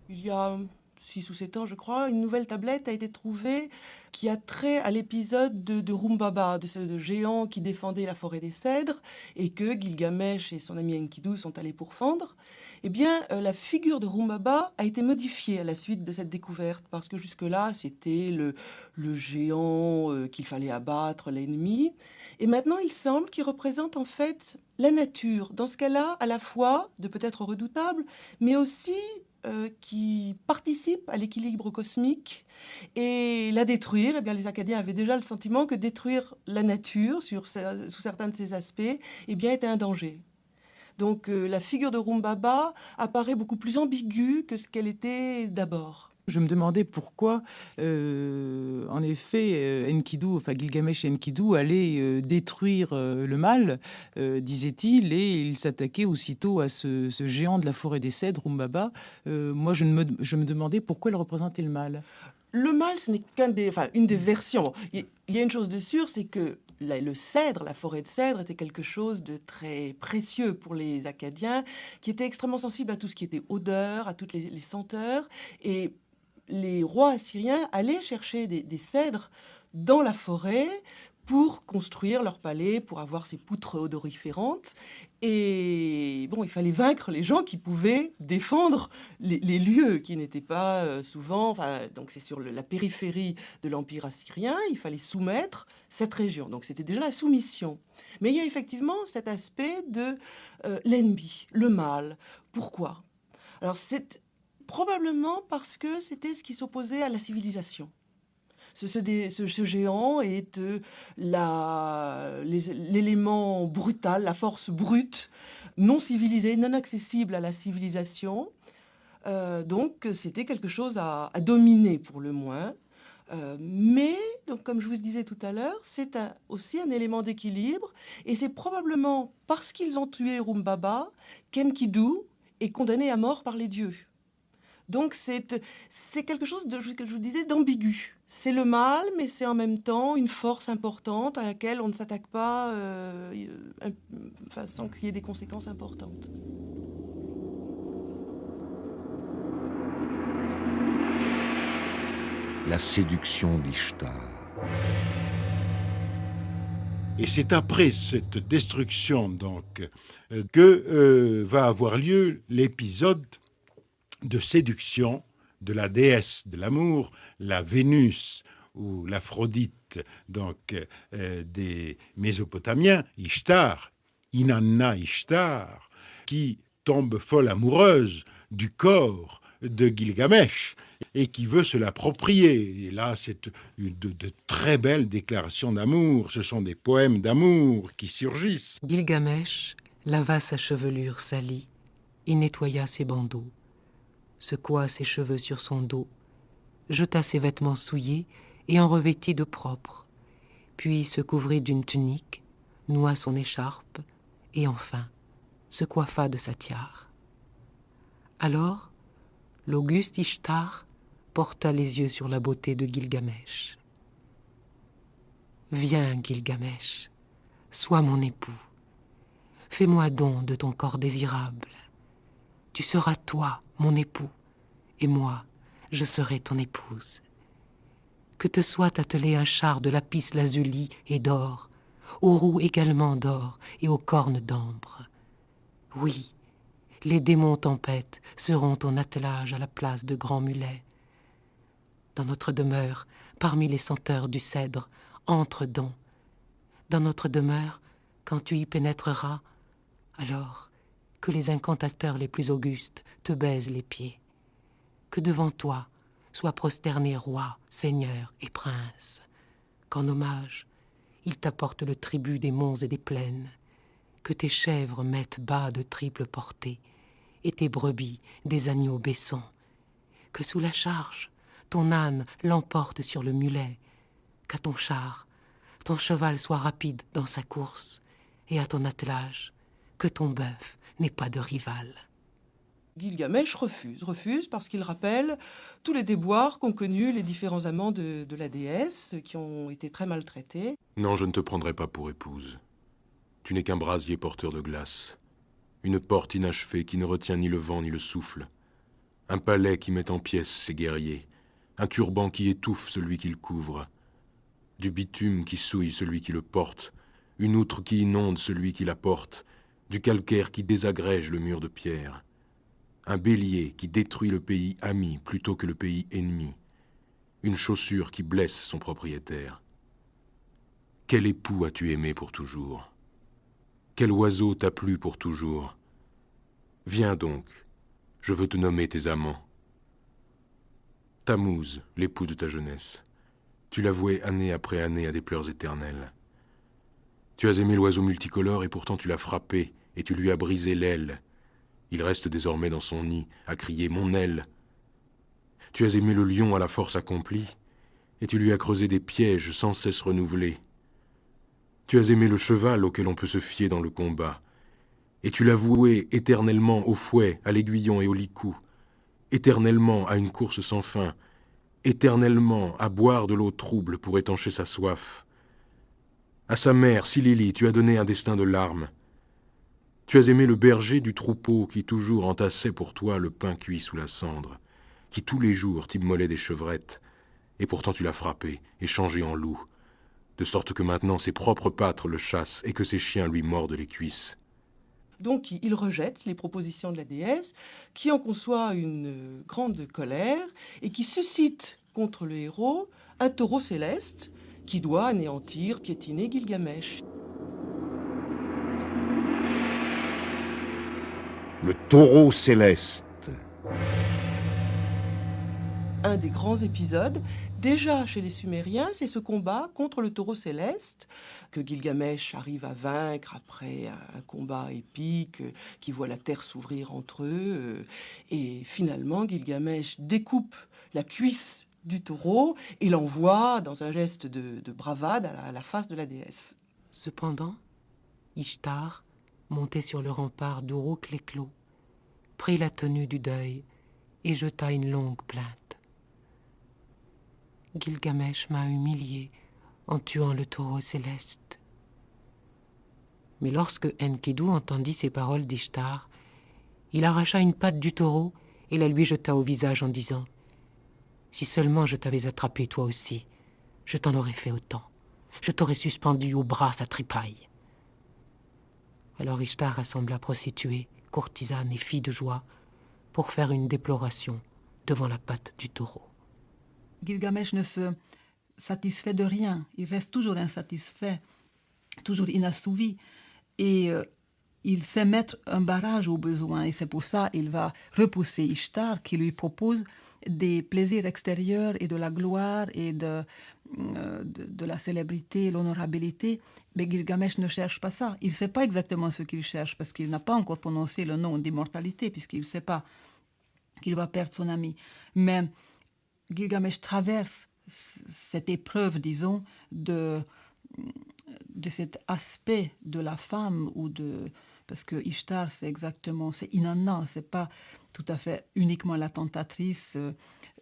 Il y a 6 ou 7 ans, je crois, une nouvelle tablette a été trouvée qui a trait à l'épisode de Humbaba, de ce géant qui défendait la forêt des cèdres et que Gilgamesh et son ami Enkidu sont allés pourfendre. Eh bien, la figure de Humbaba a été modifiée à la suite de cette découverte parce que jusque-là, c'était le géant qu'il fallait abattre, l'ennemi. Et maintenant, il semble qu'il représente en fait la nature, dans ce cas-là, à la fois de peut-être redoutable, mais aussi qui participe à l'équilibre cosmique. Et la détruire, eh bien, les Acadiens avaient déjà le sentiment que détruire la nature sous certains de ses aspects eh bien, était un danger. Donc la figure de Humbaba apparaît beaucoup plus ambiguë que ce qu'elle était d'abord. Je me demandais pourquoi, en effet, Gilgamesh et Enkidu allaient détruire le mal, disait-il, et il s'attaquait aussitôt à ce géant de la forêt des cèdres, Humbaba. Moi, je me demandais pourquoi il représentait le mal. Le mal, ce n'est une des versions. Il y a une chose de sûre, c'est que le cèdre, la forêt de cèdre, était quelque chose de très précieux pour les Acadiens, qui étaient extrêmement sensibles à tout ce qui était odeur, à toutes les senteurs. Et les rois assyriens allaient chercher des cèdres dans la forêt pour construire leur palais, pour avoir ces poutres odoriférantes. Et bon, il fallait vaincre les gens qui pouvaient défendre les lieux qui n'étaient pas souvent... donc c'est sur la périphérie de l'Empire assyrien, il fallait soumettre cette région. Donc c'était déjà la soumission. Mais il y a effectivement cet aspect de l'ennemi, le mal. Pourquoi? Alors c'est probablement parce que c'était ce qui s'opposait à la civilisation. Ce géant est l'élément brutal, la force brute, non civilisée, non accessible à la civilisation. Donc c'était quelque chose à dominer pour le moins. Mais, donc, comme je vous disais tout à l'heure, c'est aussi un élément d'équilibre. Et c'est probablement parce qu'ils ont tué Humbaba qu'Enkidu est condamné à mort par les dieux. Donc c'est quelque chose que je vous disais d'ambigu. C'est le mal, mais c'est en même temps une force importante à laquelle on ne s'attaque pas sans qu'il y ait des conséquences importantes. La séduction d'Ishtar. Et c'est après cette destruction donc que va avoir lieu l'épisode de séduction de la déesse de l'amour, la Vénus ou l'Aphrodite donc des Mésopotamiens, Ishtar, Inanna Ishtar, qui tombe folle amoureuse du corps de Gilgamesh et qui veut se l'approprier. Et là, c'est de très belles déclarations d'amour. Ce sont des poèmes d'amour qui surgissent. Gilgamesh lava sa chevelure salie et nettoya ses bandeaux, secoua ses cheveux sur son dos, jeta ses vêtements souillés et en revêtit de propres, puis se couvrit d'une tunique, noua son écharpe et enfin se coiffa de sa tiare. Alors, l'auguste Ishtar porta les yeux sur la beauté de Gilgamesh. « Viens, Gilgamesh, sois mon époux. Fais-moi don de ton corps désirable. Tu seras toi, mon époux, et moi, je serai ton épouse. Que te soit attelé un char de lapis lazuli et d'or, aux roues également d'or et aux cornes d'ambre. Oui, les démons tempêtes seront ton attelage à la place de grands mulets. Dans notre demeure, parmi les senteurs du cèdre, entre donc. Dans notre demeure, quand tu y pénétreras, alors que les incantateurs les plus augustes te baisent les pieds. Que devant toi soient prosternés rois, seigneurs et princes. Qu'en hommage, ils t'apportent le tribut des monts et des plaines. Que tes chèvres mettent bas de triple portée et tes brebis des agneaux baissants. Que sous la charge, ton âne l'emporte sur le mulet. Qu'à ton char, ton cheval soit rapide dans sa course et à ton attelage, que ton bœuf n'ait pas de rival. » Gilgamesh refuse parce qu'il rappelle tous les déboires qu'ont connus les différents amants de la déesse, qui ont été très maltraités. Non, je ne te prendrai pas pour épouse. Tu n'es qu'un brasier porteur de glace, une porte inachevée qui ne retient ni le vent ni le souffle, un palais qui met en pièces ses guerriers, un turban qui étouffe celui qui le couvre, du bitume qui souille celui qui le porte, une outre qui inonde celui qui la porte, du calcaire qui désagrège le mur de pierre, un bélier qui détruit le pays ami plutôt que le pays ennemi, une chaussure qui blesse son propriétaire. Quel époux as-tu aimé pour toujours? Quel oiseau t'a plu pour toujours? Viens donc, je veux te nommer tes amants. Tammuz, l'époux de ta jeunesse, tu l'as voué année après année à des pleurs éternelles. Tu as aimé l'oiseau multicolore et pourtant tu l'as frappé et tu lui as brisé l'aile. Il reste désormais dans son nid à crier « Mon aile !» Tu as aimé le lion à la force accomplie et tu lui as creusé des pièges sans cesse renouvelés. Tu as aimé le cheval auquel on peut se fier dans le combat et tu l'as voué éternellement au fouet, à l'aiguillon et au licou, éternellement à une course sans fin, éternellement à boire de l'eau trouble pour étancher sa soif. À sa mère, Silili, tu as donné un destin de larmes. Tu as aimé le berger du troupeau qui toujours entassait pour toi le pain cuit sous la cendre, qui tous les jours t'immolait des chevrettes, et pourtant tu l'as frappé et changé en loup, de sorte que maintenant ses propres pâtres le chassent et que ses chiens lui mordent les cuisses. Donc il rejette les propositions de la déesse, qui en conçoit une grande colère et qui suscite contre le héros un taureau céleste qui doit anéantir, piétiner Gilgamesh. Le taureau céleste. Un des grands épisodes, déjà chez les Sumériens, c'est ce combat contre le taureau céleste que Gilgamesh arrive à vaincre après un combat épique qui voit la terre s'ouvrir entre eux. Et finalement, Gilgamesh découpe la cuisse du taureau et l'envoie dans un geste de bravade à la face de la déesse. Cependant, Ishtar, montée sur le rempart d'Uruk-l'éclos, prit la tenue du deuil et jeta une longue plainte. Gilgamesh m'a humilié en tuant le taureau céleste. Mais lorsque Enkidu entendit ces paroles d'Ishtar, il arracha une patte du taureau et la lui jeta au visage en disant « Si seulement je t'avais attrapé toi aussi, je t'en aurais fait autant. Je t'aurais suspendu au bras sa tripaille. » Alors Ishtar rassembla prostituées, courtisanes et filles de joie pour faire une déploration devant la patte du taureau. Gilgamesh ne se satisfait de rien, il reste toujours insatisfait, toujours inassouvi. Et il sait mettre un barrage aux besoins et c'est pour ça qu'il va repousser Ishtar qui lui propose des plaisirs extérieurs et de la gloire et de la célébrité, l'honorabilité. Mais Gilgamesh ne cherche pas ça. Il ne sait pas exactement ce qu'il cherche parce qu'il n'a pas encore prononcé le nom d'immortalité puisqu'il ne sait pas qu'il va perdre son ami. Mais Gilgamesh traverse cette épreuve, disons, de cet aspect de la femme ou de... Parce que Ishtar, c'est Inanna, c'est pas tout à fait uniquement la tentatrice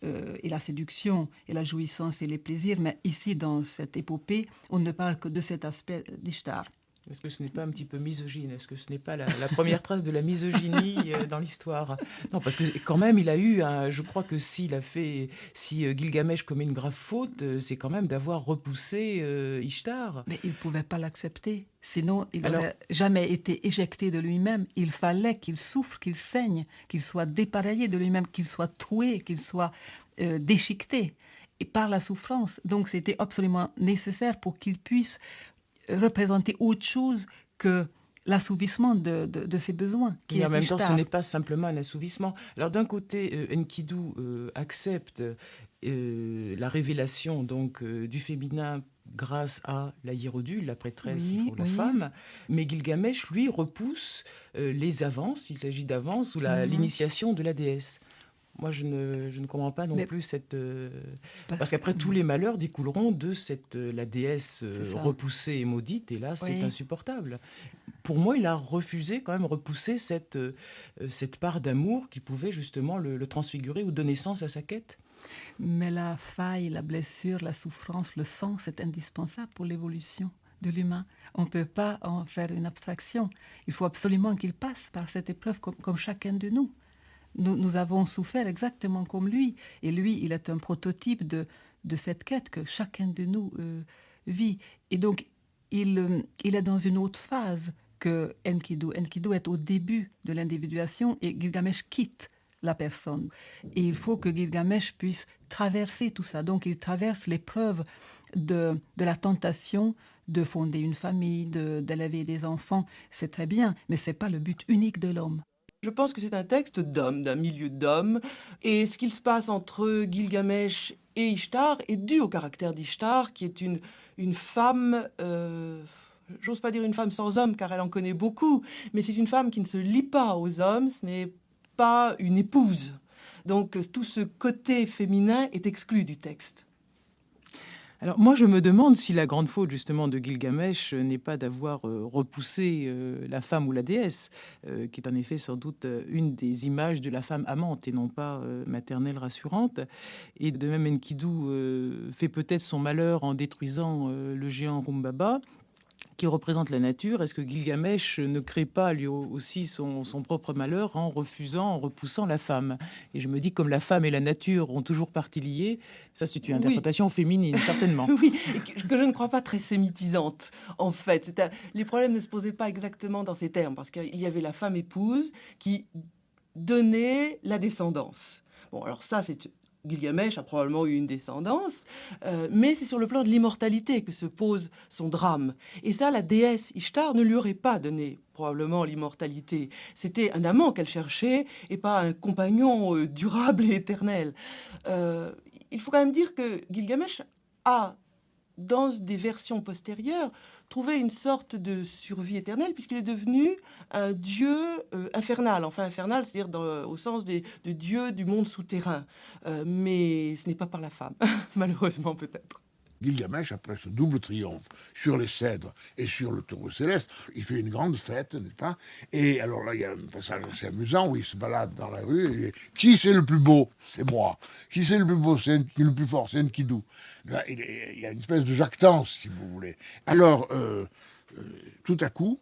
et la séduction et la jouissance et les plaisirs, mais ici, dans cette épopée, on ne parle que de cet aspect d'Ishtar. Est-ce que ce n'est pas un petit peu misogyne? Est-ce que ce n'est pas la première trace de la misogynie dans l'histoire? Non, parce que quand même, il a eu, je crois que si Gilgamesh commet une grave faute, c'est quand même d'avoir repoussé Ishtar. Mais il ne pouvait pas l'accepter. Sinon, il n'aurait jamais été éjecté de lui-même. Il fallait qu'il souffre, qu'il saigne, qu'il soit dépareillé de lui-même, qu'il soit troué, qu'il soit déchiqueté et par la souffrance. Donc, c'était absolument nécessaire pour qu'il puisse représenter autre chose que l'assouvissement de ses besoins. Et en même temps, ce n'est pas simplement un assouvissement. Alors d'un côté, Enkidu accepte la révélation donc du féminin grâce à la hiérodule, la prêtresse ou la femme, mais Gilgamesh, lui, repousse les avances, il s'agit d'avances ou l'initiation de la déesse. Moi, je ne comprends pas non plus cette... parce qu'après, tous les malheurs découleront de la déesse repoussée et maudite, et là, c'est insupportable. Pour moi, il a refusé, quand même, repousser cette part d'amour qui pouvait justement le transfigurer ou donner sens à sa quête. Mais la faille, la blessure, la souffrance, le sang, c'est indispensable pour l'évolution de l'humain. On ne peut pas en faire une abstraction. Il faut absolument qu'il passe par cette épreuve comme chacun de nous. Nous avons souffert exactement comme lui. Et lui, il est un prototype de cette quête que chacun de nous vit. Et donc, il est dans une autre phase que Enkidu. Enkidu est au début de l'individuation et Gilgamesh quitte la personne. Et il faut que Gilgamesh puisse traverser tout ça. Donc, il traverse l'épreuve de la tentation de fonder une famille, d'élever des enfants. C'est très bien, mais ce n'est pas le but unique de l'homme. Je pense que c'est un texte d'hommes, d'un milieu d'hommes, et ce qu'il se passe entre Gilgamesh et Ishtar est dû au caractère d'Ishtar, qui est une femme, j'ose pas dire une femme sans homme, car elle en connaît beaucoup, mais c'est une femme qui ne se lie pas aux hommes, ce n'est pas une épouse. Donc tout ce côté féminin est exclu du texte. Alors moi, je me demande si la grande faute justement de Gilgamesh n'est pas d'avoir repoussé la femme ou la déesse, qui est en effet sans doute une des images de la femme amante et non pas maternelle rassurante. Et de même, Enkidu fait peut-être son malheur en détruisant le géant Humbaba, qui représente la nature. Est-ce que Gilgamesh ne crée pas lui aussi son propre malheur en repoussant la femme? Et je me dis, comme la femme et la nature ont toujours partie liée, ça c'est une interprétation féminine, certainement. Oui, que je ne crois pas très sémitisante, en fait. Les problèmes ne se posaient pas exactement dans ces termes, parce qu'il y avait la femme épouse qui donnait la descendance. Bon, alors ça, Gilgamesh a probablement eu une descendance, mais c'est sur le plan de l'immortalité que se pose son drame. Et ça, la déesse Ishtar ne lui aurait pas donné probablement l'immortalité. C'était un amant qu'elle cherchait et pas un compagnon durable et éternel. Il faut quand même dire que Gilgamesh a, dans des versions postérieures, trouvé une sorte de survie éternelle, puisqu'il est devenu un dieu infernal. Enfin, infernal, c'est-à-dire au sens de dieu du monde souterrain. Mais ce n'est pas par la femme, malheureusement peut-être. Gilgamesh, après ce double triomphe sur les cèdres et sur le taureau céleste, il fait une grande fête, n'est-ce pas? Et alors là, il y a un passage assez amusant où il se balade dans la rue et il dit, qui c'est le plus beau? C'est moi. Qui c'est le plus beau? C'est le plus fort, c'est Enkidu. Là, il y a une espèce de jactance, si vous voulez. Alors, tout à coup,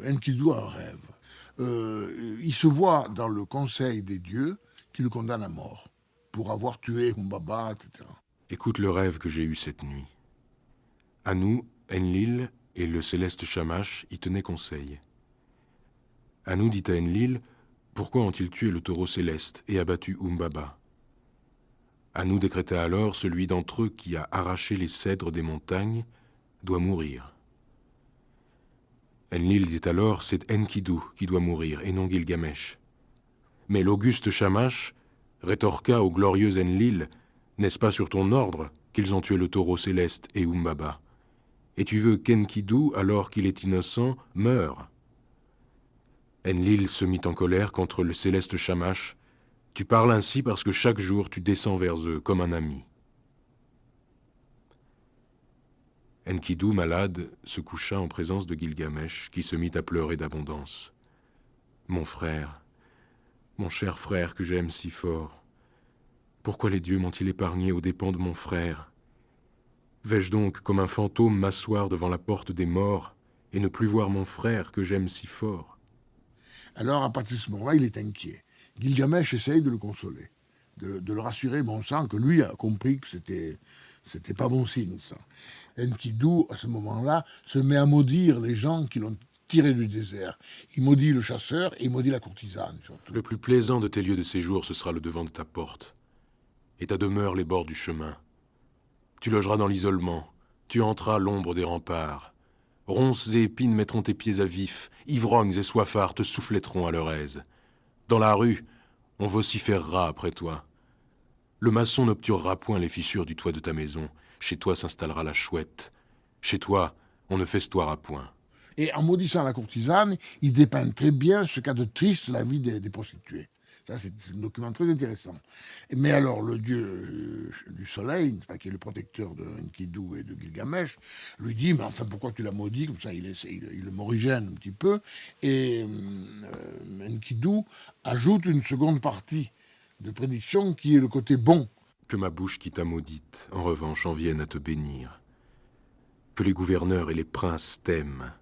Enkidu a un rêve. Il se voit dans le conseil des dieux qui le condamne à mort pour avoir tué Humbaba, etc. Écoute le rêve que j'ai eu cette nuit. Anu, Enlil et le céleste Shamash y tenaient conseil. Anu dit à Enlil, pourquoi ont-ils tué le taureau céleste et abattu Humbaba? Anu décréta alors, celui d'entre eux qui a arraché les cèdres des montagnes doit mourir. Enlil dit alors, c'est Enkidu qui doit mourir, et non Gilgamesh. Mais l'auguste Shamash rétorqua au glorieux Enlil, n'est-ce pas sur ton ordre qu'ils ont tué le taureau céleste et Umbaba? Et tu veux qu'Enkidu, alors qu'il est innocent, meure? Enlil se mit en colère contre le céleste Shamash. Tu parles ainsi parce que chaque jour tu descends vers eux comme un ami. Enkidu, malade, se coucha en présence de Gilgamesh, qui se mit à pleurer d'abondance. « Mon frère, mon cher frère que j'aime si fort, pourquoi les dieux m'ont-ils épargné aux dépens de mon frère? Vais-je donc, comme un fantôme, m'asseoir devant la porte des morts et ne plus voir mon frère que j'aime si fort ?» Alors, à partir de ce moment-là, il est inquiet. Gilgamesh essaye de le consoler, de le rassurer, bon sang, que lui a compris que c'était pas bon signe, ça. Enkidu, à ce moment-là, se met à maudire les gens qui l'ont tiré du désert. Il maudit le chasseur et il maudit la courtisane, surtout. Le plus plaisant de tes lieux de séjour, ce sera le devant de ta porte, et ta demeure les bords du chemin. Tu logeras dans l'isolement, tu entreras l'ombre des remparts. Ronces et épines mettront tes pieds à vif, ivrognes et soifards te souffletteront à leur aise. Dans la rue, on vociférera après toi. Le maçon n'obturera point les fissures du toit de ta maison. Chez toi s'installera la chouette. Chez toi, on ne festoiera point. Et en maudissant la courtisane, il dépeint très bien ce qu'a de triste la vie des prostituées. Ça, c'est un document très intéressant. Mais alors, le dieu du soleil, qui est le protecteur de Enkidu et de Gilgamesh, lui dit, mais enfin, pourquoi tu l'as maudit? Comme ça, il le morigène un petit peu. Et Enkidu ajoute une seconde partie de prédiction qui est le côté bon. Que ma bouche qui t'a maudite, en revanche, en vienne à te bénir. Que les gouverneurs et les princes t'aiment.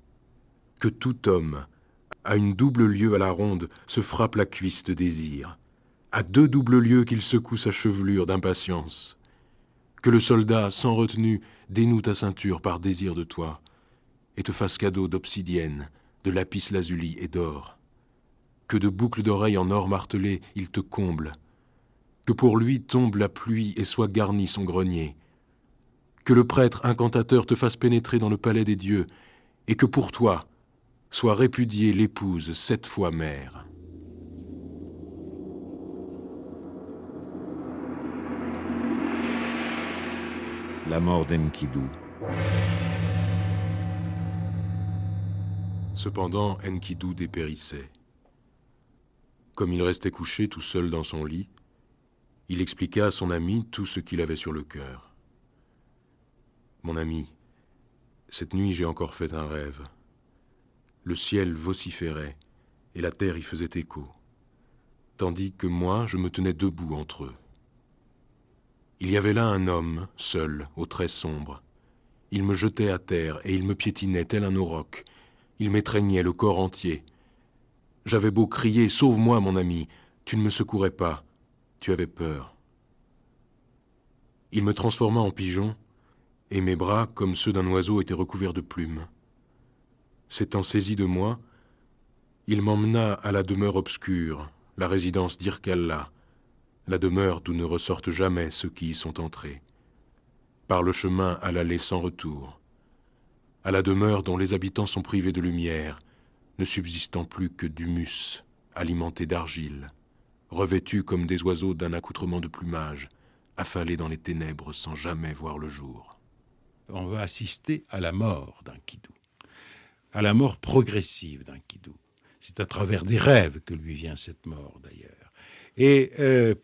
Que tout homme, à une double lieue à la ronde, se frappe la cuisse de désir. À 2 doubles lieues qu'il secoue sa chevelure d'impatience. Que le soldat, sans retenue, dénoue ta ceinture par désir de toi, et te fasse cadeau d'obsidienne, de lapis lazuli et d'or. Que de boucles d'oreilles en or martelé, il te comble. Que pour lui tombe la pluie et soit garni son grenier. Que le prêtre incantateur te fasse pénétrer dans le palais des dieux, et que pour toi soit répudiée l'épouse 7 fois mère. La mort d'Enkidu. Cependant, Enkidu dépérissait. Comme il restait couché tout seul dans son lit, il expliqua à son ami tout ce qu'il avait sur le cœur. « Mon ami, cette nuit j'ai encore fait un rêve. Le ciel vociférait et la terre y faisait écho, tandis que moi je me tenais debout entre eux. Il y avait là un homme, seul, aux traits sombres. Il me jetait à terre et il me piétinait tel un auroch. Il m'étreignait le corps entier. J'avais beau crier « Sauve-moi, mon ami !» tu ne me secourais pas. Tu avais peur. Il me transforma en pigeon, et mes bras, comme ceux d'un oiseau, étaient recouverts de plumes. S'étant saisi de moi, il m'emmena à la demeure obscure, la résidence d'Irkalla, la demeure d'où ne ressortent jamais ceux qui y sont entrés, par le chemin à l'allée sans retour, à la demeure dont les habitants sont privés de lumière, ne subsistant plus que d'humus, alimenté d'argile, revêtus comme des oiseaux d'un accoutrement de plumage, affalés dans les ténèbres sans jamais voir le jour. On va assister à la mort d'Enkidu, à la mort progressive d'Enkidu. C'est à travers des rêves que lui vient cette mort, d'ailleurs. Et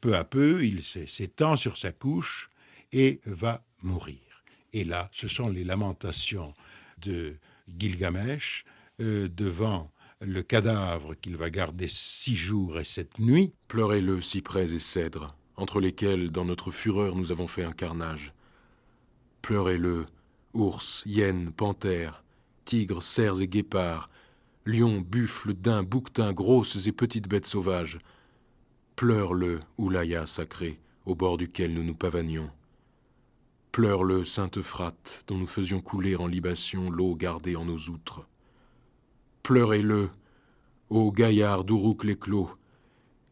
peu à peu, il s'étend sur sa couche et va mourir. Et là, ce sont les lamentations de Gilgamesh devant le cadavre qu'il va garder 6 jours et 7 nuits. Pleurez-le, cyprès et cèdres, entre lesquels, dans notre fureur, nous avons fait un carnage. Pleurez-le, ours, hyènes, panthères, tigres, cerfs et guépards, lions, buffles, daims, bouquetins, grosses et petites bêtes sauvages. Pleure-le, Oulaya sacré, au bord duquel nous nous pavanions. Pleure-le, Sainte Euphrate, dont nous faisions couler en libation l'eau gardée en nos outres. Pleurez-le, ô gaillard d'Uruk-les-Clos,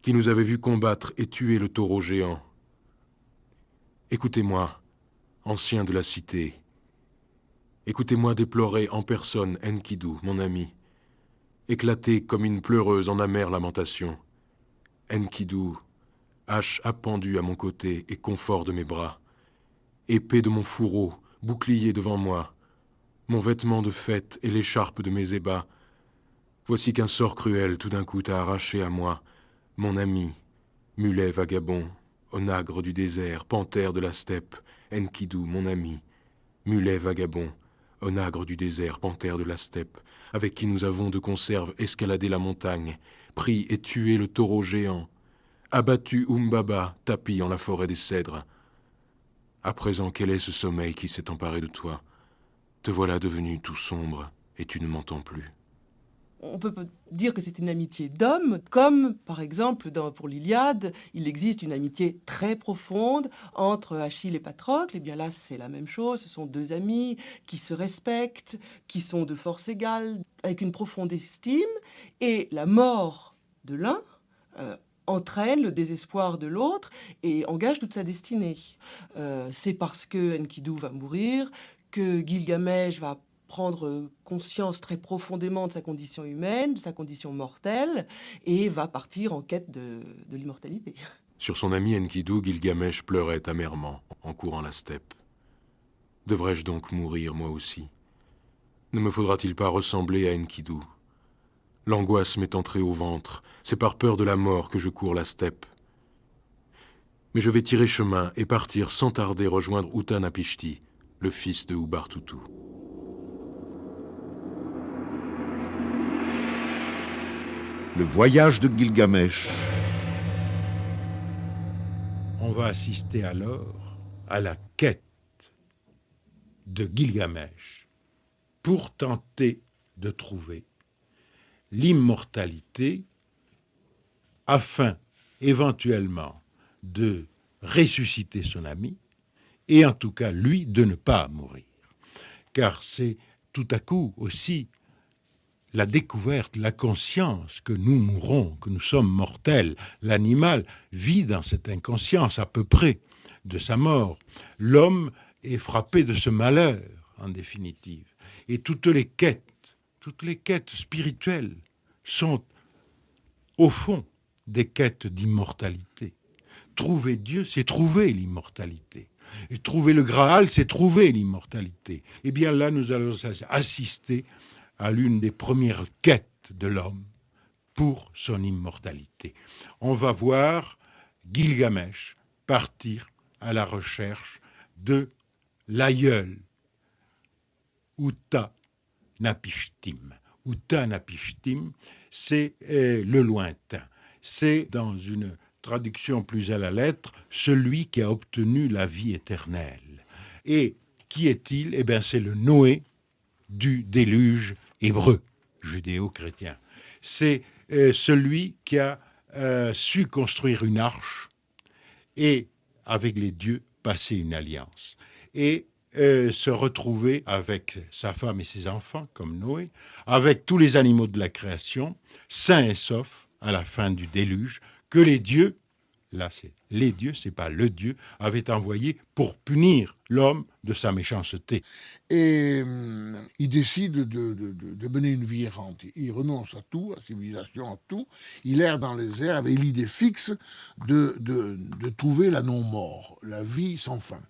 qui nous avait vus combattre et tuer le taureau géant. Écoutez-moi, anciens de la cité. Écoutez-moi déplorer en personne Enkidu, mon ami, éclater comme une pleureuse en amère lamentation. Enkidu, hache appendue à mon côté et confort de mes bras, épée de mon fourreau, bouclier devant moi, mon vêtement de fête et l'écharpe de mes ébats. Voici qu'un sort cruel tout d'un coup t'a arraché à moi, mon ami, mulet vagabond, onagre du désert, panthère de la steppe, Enkidu, mon ami, mulet vagabond, onagre du désert, panthère de la steppe, avec qui nous avons de conserve escaladé la montagne, pris et tué le taureau géant, abattu Umbaba, tapi en la forêt des cèdres. À présent, quel est ce sommeil qui s'est emparé de toi? Te voilà devenu tout sombre, et tu ne m'entends plus. On peut dire que c'est une amitié d'hommes, comme par exemple pour l'Iliade, il existe une amitié très profonde entre Achille et Patrocle. Et bien là, c'est la même chose. Ce sont deux amis qui se respectent, qui sont de force égale, avec une profonde estime. Et la mort de l'un entraîne le désespoir de l'autre et engage toute sa destinée. C'est parce que Enkidu va mourir que Gilgamesh va prendre conscience très profondément de sa condition humaine, de sa condition mortelle, et va partir en quête de l'immortalité. Sur son ami Enkidu, Gilgamesh pleurait amèrement en courant la steppe. Devrais-je donc mourir moi aussi? Ne me faudra-t-il pas ressembler à Enkidu? L'angoisse m'est entrée au ventre, c'est par peur de la mort que je cours la steppe. Mais je vais tirer chemin et partir sans tarder rejoindre Utanapishti, le fils de Ubartutu. Le voyage de Gilgamesh. On va assister alors à la quête de Gilgamesh pour tenter de trouver l'immortalité afin éventuellement de ressusciter son ami et en tout cas lui de ne pas mourir. Car c'est tout à coup aussi la découverte, la conscience que nous mourrons, que nous sommes mortels. L'animal vit dans cette inconscience à peu près de sa mort. L'homme est frappé de ce malheur, en définitive. Et toutes les quêtes spirituelles sont, au fond, des quêtes d'immortalité. Trouver Dieu, c'est trouver l'immortalité. Et trouver le Graal, c'est trouver l'immortalité. Eh bien là, nous allons assister à l'une des premières quêtes de l'homme pour son immortalité. On va voir Gilgamesh partir à la recherche de l'aïeul Utanapishtim. Utanapishtim, c'est le lointain. C'est, dans une traduction plus à la lettre, celui qui a obtenu la vie éternelle. Et qui est-il? Eh bien, c'est le Noé du déluge hébreu, judéo-chrétien. C'est celui qui a su construire une arche et, avec les dieux, passer une alliance. Et se retrouver avec sa femme et ses enfants, comme Noé, avec tous les animaux de la création, sains et saufs, à la fin du déluge, que les dieux, là c'est les dieux, c'est pas le Dieu, avaient envoyé pour punir l'homme de sa méchanceté. Et il décide de mener une vie errante. Il renonce à tout, à la civilisation, à tout. Il erre dans les airs avec l'idée fixe de trouver la non-mort, la vie sans fin.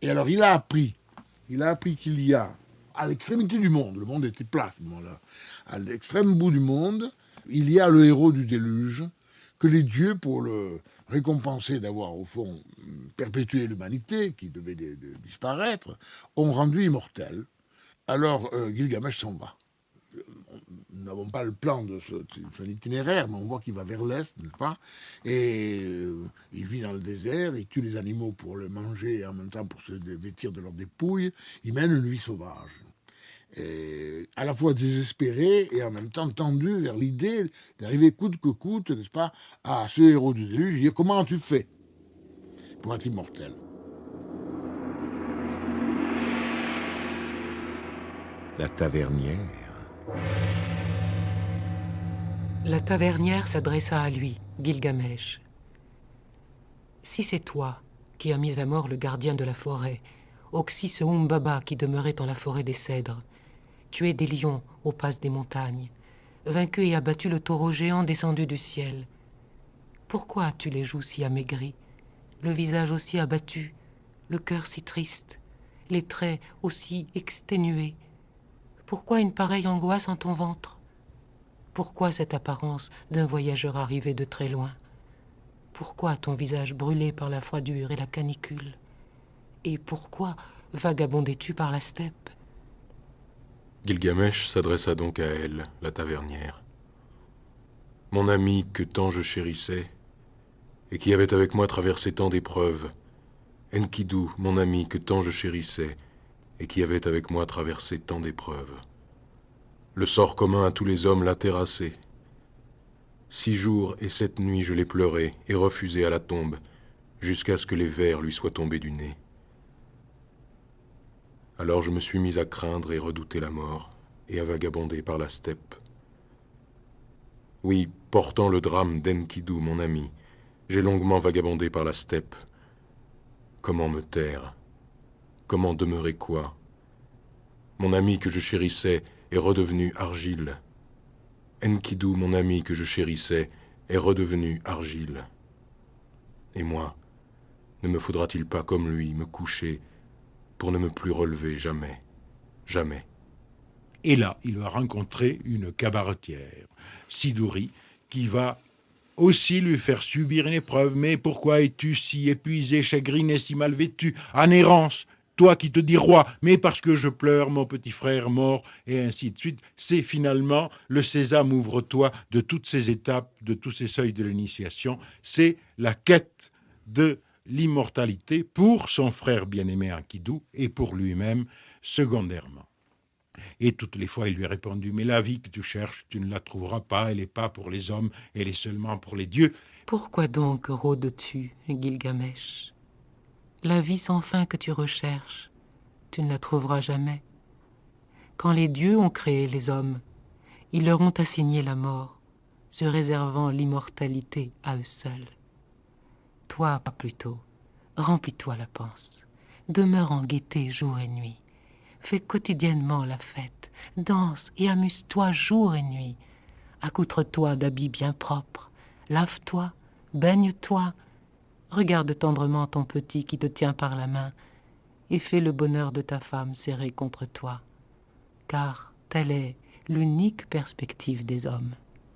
Et alors il a appris qu'il y a, à l'extrémité du monde, le monde était plat à ce moment-là, à l'extrême bout du monde, il y a le héros du déluge, que les dieux, pour le récompenser d'avoir, au fond, perpétué l'humanité, qui devait disparaître, ont rendu immortel. Alors Gilgamesh s'en va. Nous n'avons pas le plan de son itinéraire, mais on voit qu'il va vers l'est, n'est-ce pas? Et il vit dans le désert, il tue les animaux pour le manger et en même temps pour se vêtir de leurs dépouilles. Il mène une vie sauvage. Et à la fois désespéré et en même temps tendu vers l'idée d'arriver coûte que coûte, n'est-ce pas, à ce héros du déluge. Il dit, comment tu fais pour être immortel? La tavernière. La tavernière s'adressa à lui, Gilgamesh. Si c'est toi qui as mis à mort le gardien de la forêt, Oxys Umbaba qui demeurait dans la forêt des cèdres, tué des lions aux passes des montagnes, vaincu et abattu le taureau géant descendu du ciel. Pourquoi as-tu les joues si amaigries, le visage aussi abattu, le cœur si triste, les traits aussi exténués? Pourquoi une pareille angoisse en ton ventre? Pourquoi cette apparence d'un voyageur arrivé de très loin? Pourquoi ton visage brûlé par la froidure et la canicule? Et pourquoi vagabondais-tu par la steppe? Gilgamesh s'adressa donc à elle, la tavernière. Mon amie que tant je chérissais, et qui avait avec moi traversé tant d'épreuves, Enkidu, mon ami que tant je chérissais, et qui avait avec moi traversé tant d'épreuves. Le sort commun à tous les hommes l'a terrassé. 6 jours et 7 nuits je l'ai pleuré et refusé à la tombe, jusqu'à ce que les vers lui soient tombés du nez. Alors je me suis mis à craindre et redouter la mort, et à vagabonder par la steppe. Oui, portant le drame d'Enkidu, mon ami, j'ai longuement vagabondé par la steppe. Comment me taire? Comment demeurer quoi? Mon ami que je chérissais est redevenu argile. Enkidu, mon ami que je chérissais, est redevenu argile. Et moi, ne me faudra-t-il pas comme lui me coucher pour ne me plus relever jamais, jamais? Et là, il va rencontrer une cabaretière, Siduri, qui va aussi lui faire subir une épreuve. Mais pourquoi es-tu si épuisé, chagriné, si mal vêtu, en errance, toi qui te dis roi? Mais parce que je pleure mon petit frère mort, et ainsi de suite. C'est finalement le sésame, ouvre-toi de toutes ces étapes, de tous ces seuils de l'initiation. C'est la quête de l'immortalité pour son frère bien-aimé Enkidu et pour lui-même secondairement. Et toutes les fois, il lui a répondu, mais la vie que tu cherches, tu ne la trouveras pas, elle n'est pas pour les hommes, elle est seulement pour les dieux. Pourquoi donc rôdes-tu, Gilgamesh? La vie sans fin que tu recherches, tu ne la trouveras jamais. Quand les dieux ont créé les hommes, ils leur ont assigné la mort, se réservant l'immortalité à eux seuls. Toi, pas plutôt, remplis-toi la panse, demeure en gaieté jour et nuit. Fais quotidiennement la fête, danse et amuse-toi jour et nuit. Accoutre-toi d'habits bien propres, lave-toi, baigne-toi, regarde tendrement ton petit qui te tient par la main et fais le bonheur de ta femme serrée contre toi, car telle est l'unique perspective des hommes.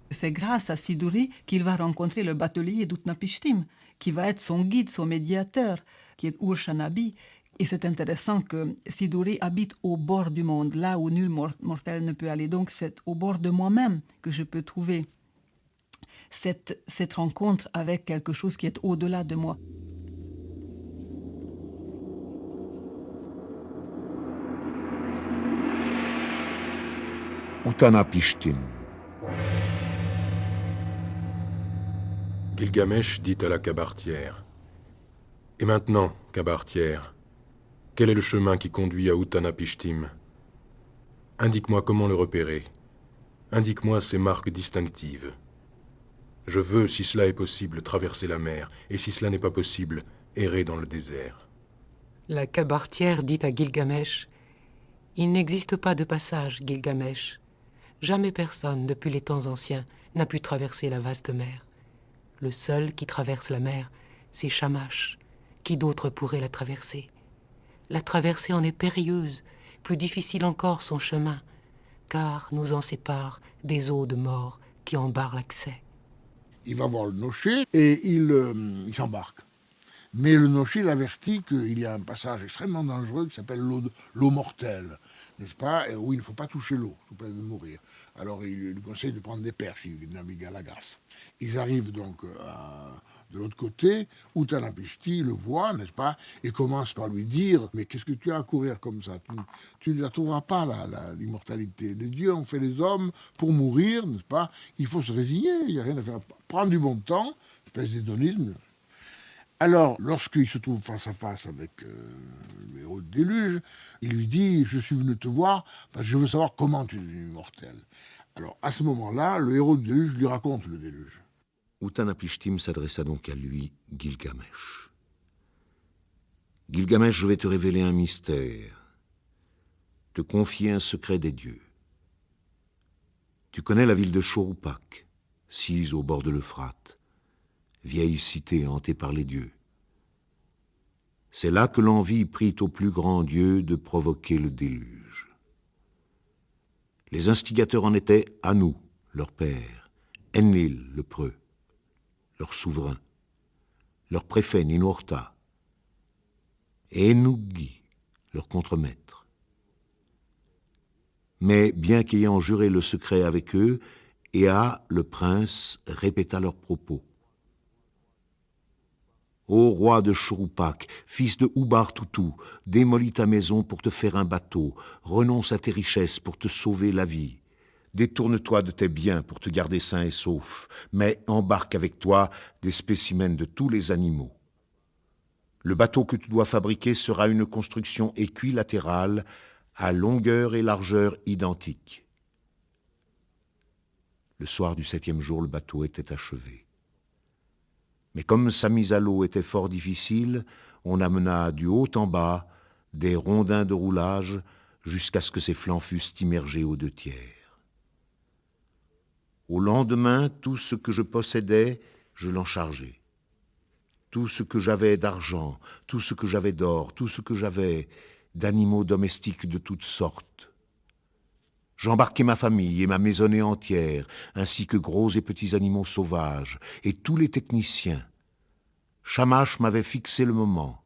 C'est grâce à Siduri qu'il va rencontrer le batelier d'Utnapishtim, qui va être son guide, son médiateur, qui est Ur-Shanabi. Et c'est intéressant que Siduri habite au bord du monde, là où nul mortel ne peut aller. Donc c'est au bord de moi-même que je peux trouver cette rencontre avec quelque chose qui est au-delà de moi. Utnapishtim. Gilgamesh dit à la cabaretière. Et maintenant, cabaretière, quel est le chemin qui conduit à Utnapishtim? Indique-moi comment le repérer. Indique-moi ses marques distinctives. Je veux, si cela est possible, traverser la mer, et si cela n'est pas possible, errer dans le désert. La cabaretière dit à Gilgamesh, « Il n'existe pas de passage, Gilgamesh. Jamais personne, depuis les temps anciens, n'a pu traverser la vaste mer. Le seul qui traverse la mer, c'est Shamash. Qui d'autre pourrait la traverser? La traversée en est périlleuse, plus difficile encore son chemin, car nous en séparent des eaux de mort qui en barrent l'accès. » Il va voir le nocher et il s'embarque. Mais le nocher l'avertit qu'il y a un passage extrêmement dangereux qui s'appelle l'eau mortelle, n'est-ce pas, où il ne faut pas toucher l'eau, sous peine de mourir. Alors il lui conseille de prendre des perches, il navigue à la gaffe. Ils arrivent donc de l'autre côté, Utnapishtim le voit, n'est-ce pas, et commence par lui dire « Mais qu'est-ce que tu as à courir comme ça? Tu ne la trouveras pas, l'immortalité. Les dieux ont fait les hommes pour mourir, n'est-ce pas? Il faut se résigner, il n'y a rien à faire. Prendre du bon temps, espèce d'hédonisme. » Alors, lorsqu'il se trouve face à face avec le héros du déluge, il lui dit « Je suis venu te voir parce que je veux savoir comment tu es devenu immortel. » Alors, à ce moment-là, le héros du déluge lui raconte le déluge. Utnapishtim s'adressa donc à lui, Gilgamesh. « Gilgamesh, je vais te révéler un mystère, te confier un secret des dieux. Tu connais la ville de Chouroupak, sise au bord de l'Euphrate, vieille cité hantée par les dieux. C'est là que l'envie prit au plus grand Dieu de provoquer le déluge. Les instigateurs en étaient Anu, leur père, Enlil, le preux, leur souverain, leur préfet Ninurta, et Enuggi, leur contremaître. Mais bien qu'ayant juré le secret avec eux, Ea, le prince, répéta leurs propos. Ô roi de Chouroupak, fils de Oubar Toutou, démolis ta maison pour te faire un bateau, renonce à tes richesses pour te sauver la vie. Détourne-toi de tes biens pour te garder sain et sauf, mais embarque avec toi des spécimens de tous les animaux. Le bateau que tu dois fabriquer sera une construction équilatérale à longueur et largeur identiques. Le soir du 7e jour, le bateau était achevé. Mais comme sa mise à l'eau était fort difficile, on amena du haut en bas des rondins de roulage jusqu'à ce que ses flancs fussent immergés aux 2/3. Au lendemain, tout ce que je possédais, je l'en chargeai. Tout ce que j'avais d'argent, tout ce que j'avais d'or, tout ce que j'avais d'animaux domestiques de toutes sortes. J'embarquai ma famille et ma maisonnée entière, ainsi que gros et petits animaux sauvages, et tous les techniciens. Shamash m'avait fixé le moment.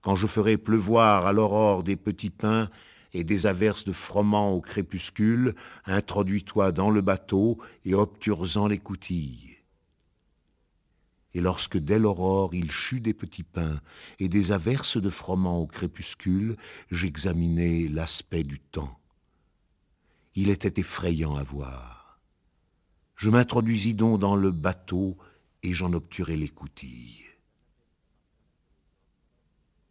Quand je ferai pleuvoir à l'aurore des petits pains et des averses de froment au crépuscule, introduis-toi dans le bateau et obtures-en les coutilles. Et lorsque dès l'aurore il chut des petits pains et des averses de froment au crépuscule, j'examinai l'aspect du temps. Il était effrayant à voir. Je m'introduisis donc dans le bateau et j'en obturai les coutilles.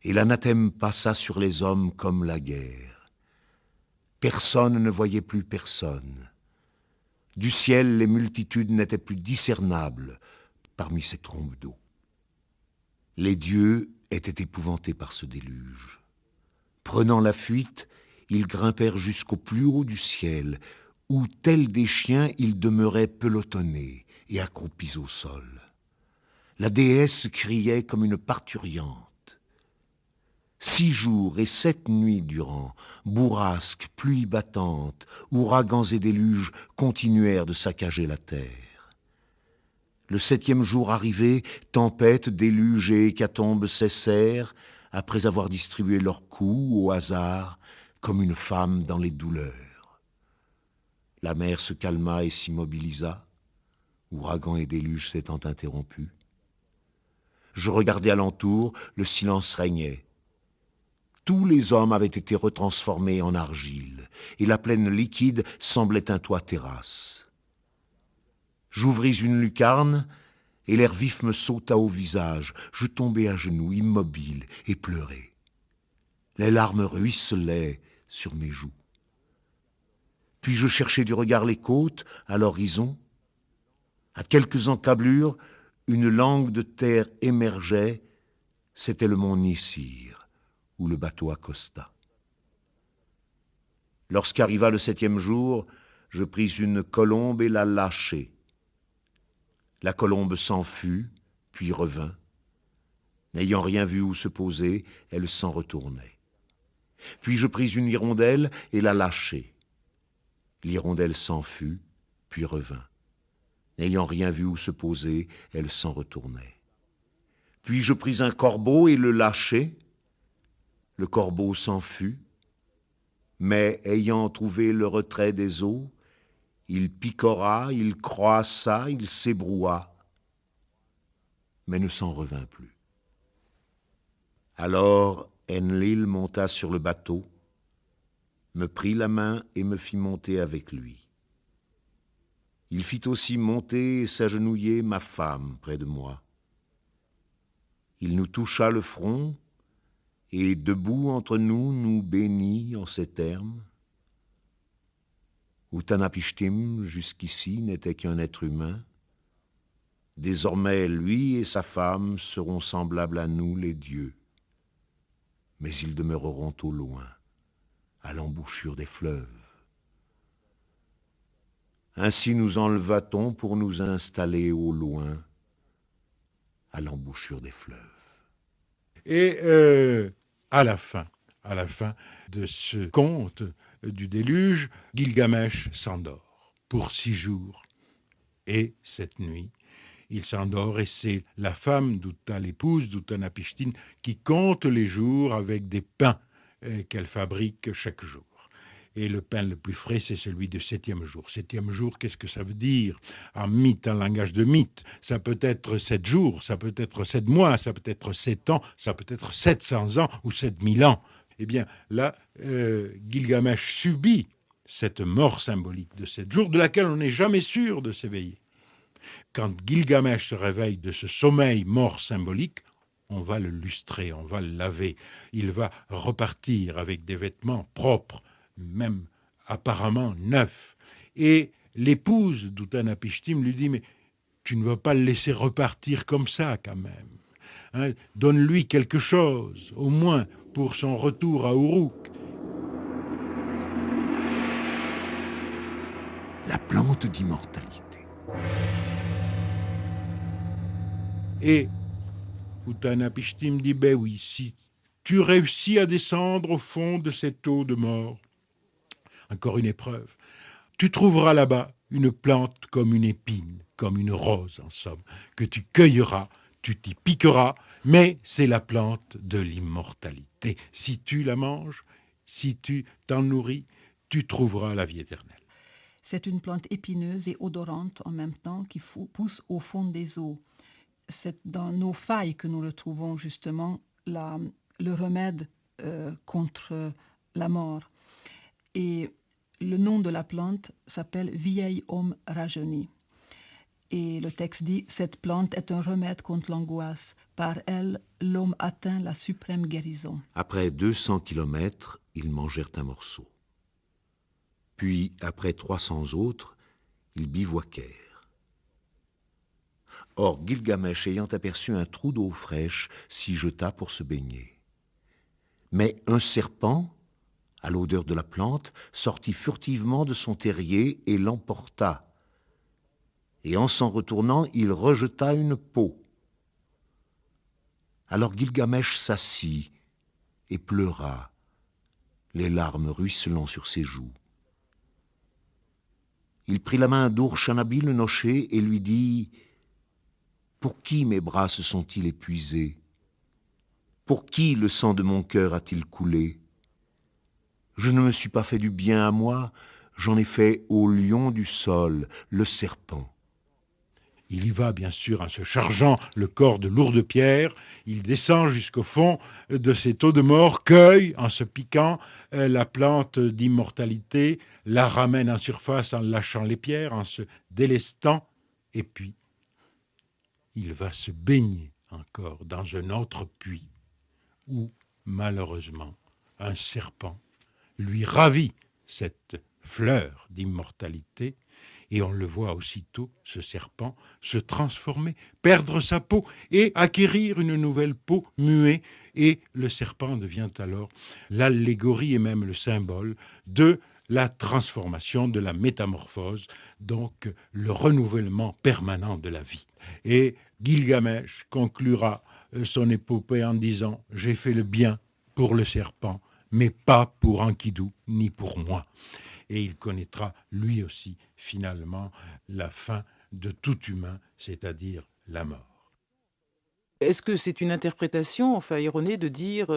Et l'anathème passa sur les hommes comme la guerre. Personne ne voyait plus personne. Du ciel, les multitudes n'étaient plus discernables parmi ces trombes d'eau. Les dieux étaient épouvantés par ce déluge. Prenant la fuite, ils grimpèrent jusqu'au plus haut du ciel, où, tels des chiens, ils demeuraient pelotonnés et accroupis au sol. La déesse criait comme une parturiante. 6 jours et 7 nuits durant, bourrasques, pluies battantes, ouragans et déluges continuèrent de saccager la terre. Le 7e jour arrivé, tempête, déluge et hécatombe cessèrent, après avoir distribué leurs coups au hasard, comme une femme dans les douleurs. La mer se calma et s'immobilisa, ouragan et déluge s'étant interrompus. Je regardai alentour, le silence régnait. Tous les hommes avaient été retransformés en argile, et la plaine liquide semblait un toit terrasse. J'ouvris une lucarne, et l'air vif me sauta au visage. Je tombai à genoux, immobile, et pleurai. Les larmes ruisselaient sur mes joues. Puis je cherchai du regard les côtes, à l'horizon. À quelques encablures, une langue de terre émergeait. C'était le mont Nissir, où le bateau accosta. Lorsqu'arriva le 7e jour, je pris une colombe et la lâchai. La colombe s'en fut, puis revint. N'ayant rien vu où se poser, elle s'en retournait. Puis je pris une hirondelle et la lâchai. L'hirondelle s'en fut, puis revint. N'ayant rien vu où se poser, elle s'en retournait. Puis je pris un corbeau et le lâchai. Le corbeau s'en fut, mais ayant trouvé le retrait des eaux, il picora, il croissa, il s'ébroua, mais ne s'en revint plus. Alors Enlil monta sur le bateau, me prit la main et me fit monter avec lui. Il fit aussi monter et s'agenouiller ma femme près de moi. Il nous toucha le front, et debout entre nous, nous bénit en ces termes. Utanapishtim, jusqu'ici, n'était qu'un être humain. Désormais, lui et sa femme seront semblables à nous, les dieux. Mais ils demeureront au loin, à l'embouchure des fleuves. Ainsi nous enleva-t-on pour nous installer au loin, à l'embouchure des fleuves. Et à la fin de ce conte du déluge, Gilgamesh s'endort pour 6 jours. Et cette nuit, il s'endort et c'est la femme d'Uta, l'épouse d'Utanapishtim, qui compte les jours avec des pains qu'elle fabrique chaque jour. Et le pain le plus frais, c'est celui du 7e jour. 7e jour, qu'est-ce que ça veut dire? En mythe, en langage de mythe, ça peut être 7 jours, ça peut être 7 mois, ça peut être 7 ans, ça peut être 700 ans ou 7000 ans. Eh bien, là, Gilgamesh subit cette mort symbolique de 7 jours, de laquelle on n'est jamais sûr de s'éveiller. Quand Gilgamesh se réveille de ce sommeil mort symbolique, on va le lustrer, on va le laver. Il va repartir avec des vêtements propres, même apparemment neufs. Et l'épouse d'Utanapishtim lui dit « Mais tu ne vas pas le laisser repartir comme ça quand même. Hein, donne-lui quelque chose, au moins pour son retour à Uruk. » La plante d'immortalité. Et Utanapishtim dit « Ben oui, si tu réussis à descendre au fond de cette eau de mort, encore une épreuve, tu trouveras là-bas une plante comme une épine, comme une rose en somme, que tu cueilleras, tu t'y piqueras, mais c'est la plante de l'immortalité. Si tu la manges, si tu t'en nourris, tu trouveras la vie éternelle. » C'est une plante épineuse et odorante en même temps qui pousse au fond des eaux. C'est dans nos failles que nous retrouvons justement le remède contre la mort. Et le nom de la plante s'appelle vieil homme rajeuni. Et le texte dit « Cette plante est un remède contre l'angoisse. Par elle, l'homme atteint la suprême guérison. » Après 200 kilomètres, ils mangèrent un morceau. Puis, après 300 autres, ils bivouaquèrent. Or, Gilgamesh, ayant aperçu un trou d'eau fraîche, s'y jeta pour se baigner. Mais un serpent, à l'odeur de la plante, sortit furtivement de son terrier et l'emporta. Et en s'en retournant, il rejeta une peau. Alors Gilgamesh s'assit et pleura, les larmes ruisselant sur ses joues. Il prit la main d'Ur-Shanabi le nocher et lui dit « Pour qui mes bras se sont-ils épuisés? Pour qui le sang de mon cœur a-t-il coulé? Je ne me suis pas fait du bien à moi, j'en ai fait au lion du sol, le serpent. » Il y va, bien sûr, en se chargeant le corps de lourdes pierres. Il descend jusqu'au fond de cette eau de mort, cueille, en se piquant, la plante d'immortalité, la ramène en surface en lâchant les pierres, en se délestant, et puis il va se baigner encore dans un autre puits, où, malheureusement, un serpent lui ravit cette fleur d'immortalité, et on le voit aussitôt, ce serpent, se transformer, perdre sa peau et acquérir une nouvelle peau muée. Et le serpent devient alors l'allégorie et même le symbole de la transformation, de la métamorphose, donc le renouvellement permanent de la vie. Et Gilgamesh conclura son épopée en disant « J'ai fait le bien pour le serpent, mais pas pour Enkidu, ni pour moi. » Et il connaîtra lui aussi finalement la fin de tout humain, c'est-à-dire la mort. Est-ce que c'est une interprétation, enfin erronée, de dire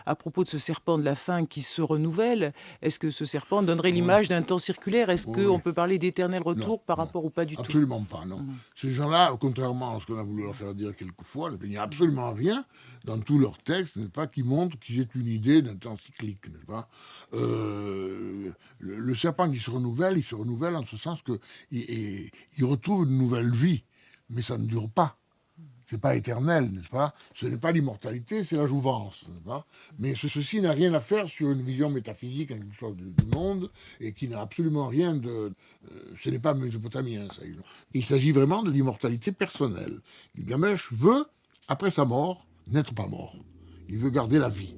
à propos de ce serpent de la fin qui se renouvelle, est-ce que ce serpent donnerait l'image d'un temps circulaire? Est-ce qu'on peut parler d'éternel retour par rapport ou pas du tout? Absolument pas, non. Ces gens-là, contrairement à ce qu'on a voulu leur faire dire quelquefois, il n'y a absolument rien dans tous leurs textes, n'est-ce pas, qui montre qu'ils aient une idée d'un temps cyclique, n'est-ce pas. Le serpent qui se renouvelle, il se renouvelle en ce sens qu'il retrouve une nouvelle vie, mais ça ne dure pas. C'est pas éternel, n'est-ce pas? Ce n'est pas l'immortalité, c'est la jouvence, n'est-ce pas? Mais ceci n'a rien à faire sur une vision métaphysique, quelque chose du monde, et qui n'a absolument rien de... ce n'est pas mésopotamien, ça. Il s'agit vraiment de l'immortalité personnelle. Gilgamesh veut, après sa mort, n'être pas mort. Il veut garder la vie.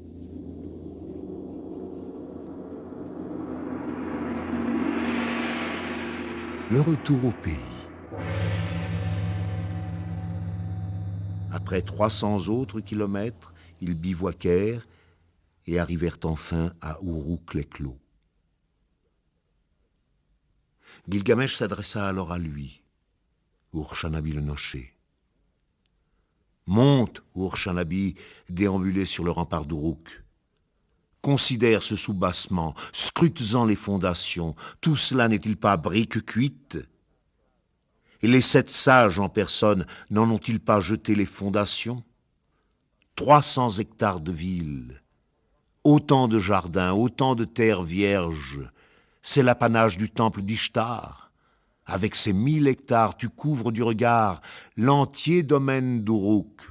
Le retour au pays. Après 300 autres kilomètres, ils bivouaquèrent et arrivèrent enfin à Uruk-les-Clos. Gilgamesh s'adressa alors à lui, Ur-Shanabi le noché. Monte, Ur-Shanabi, déambulé sur le rempart d'Uruk. Considère ce soubassement, scrute-en les fondations. Tout cela n'est-il pas brique cuite? Et les 7 sages en personne n'en ont-ils pas jeté les fondations? 300 hectares de villes, autant de jardins, autant de terres vierges, c'est l'apanage du temple d'Ishtar. Avec ces 1000 hectares, tu couvres du regard l'entier domaine d'Uruk.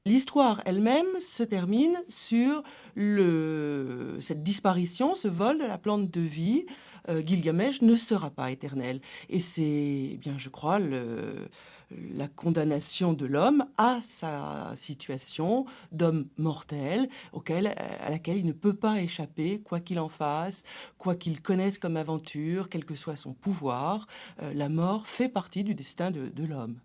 L'histoire elle-même se termine sur cette disparition, ce vol de la plante de vie. Gilgamesh ne sera pas éternel. Et c'est, bien, je crois, la condamnation de l'homme à sa situation d'homme mortel, à laquelle il ne peut pas échapper, quoi qu'il en fasse, quoi qu'il connaisse comme aventure, quel que soit son pouvoir. La mort fait partie du destin de l'homme.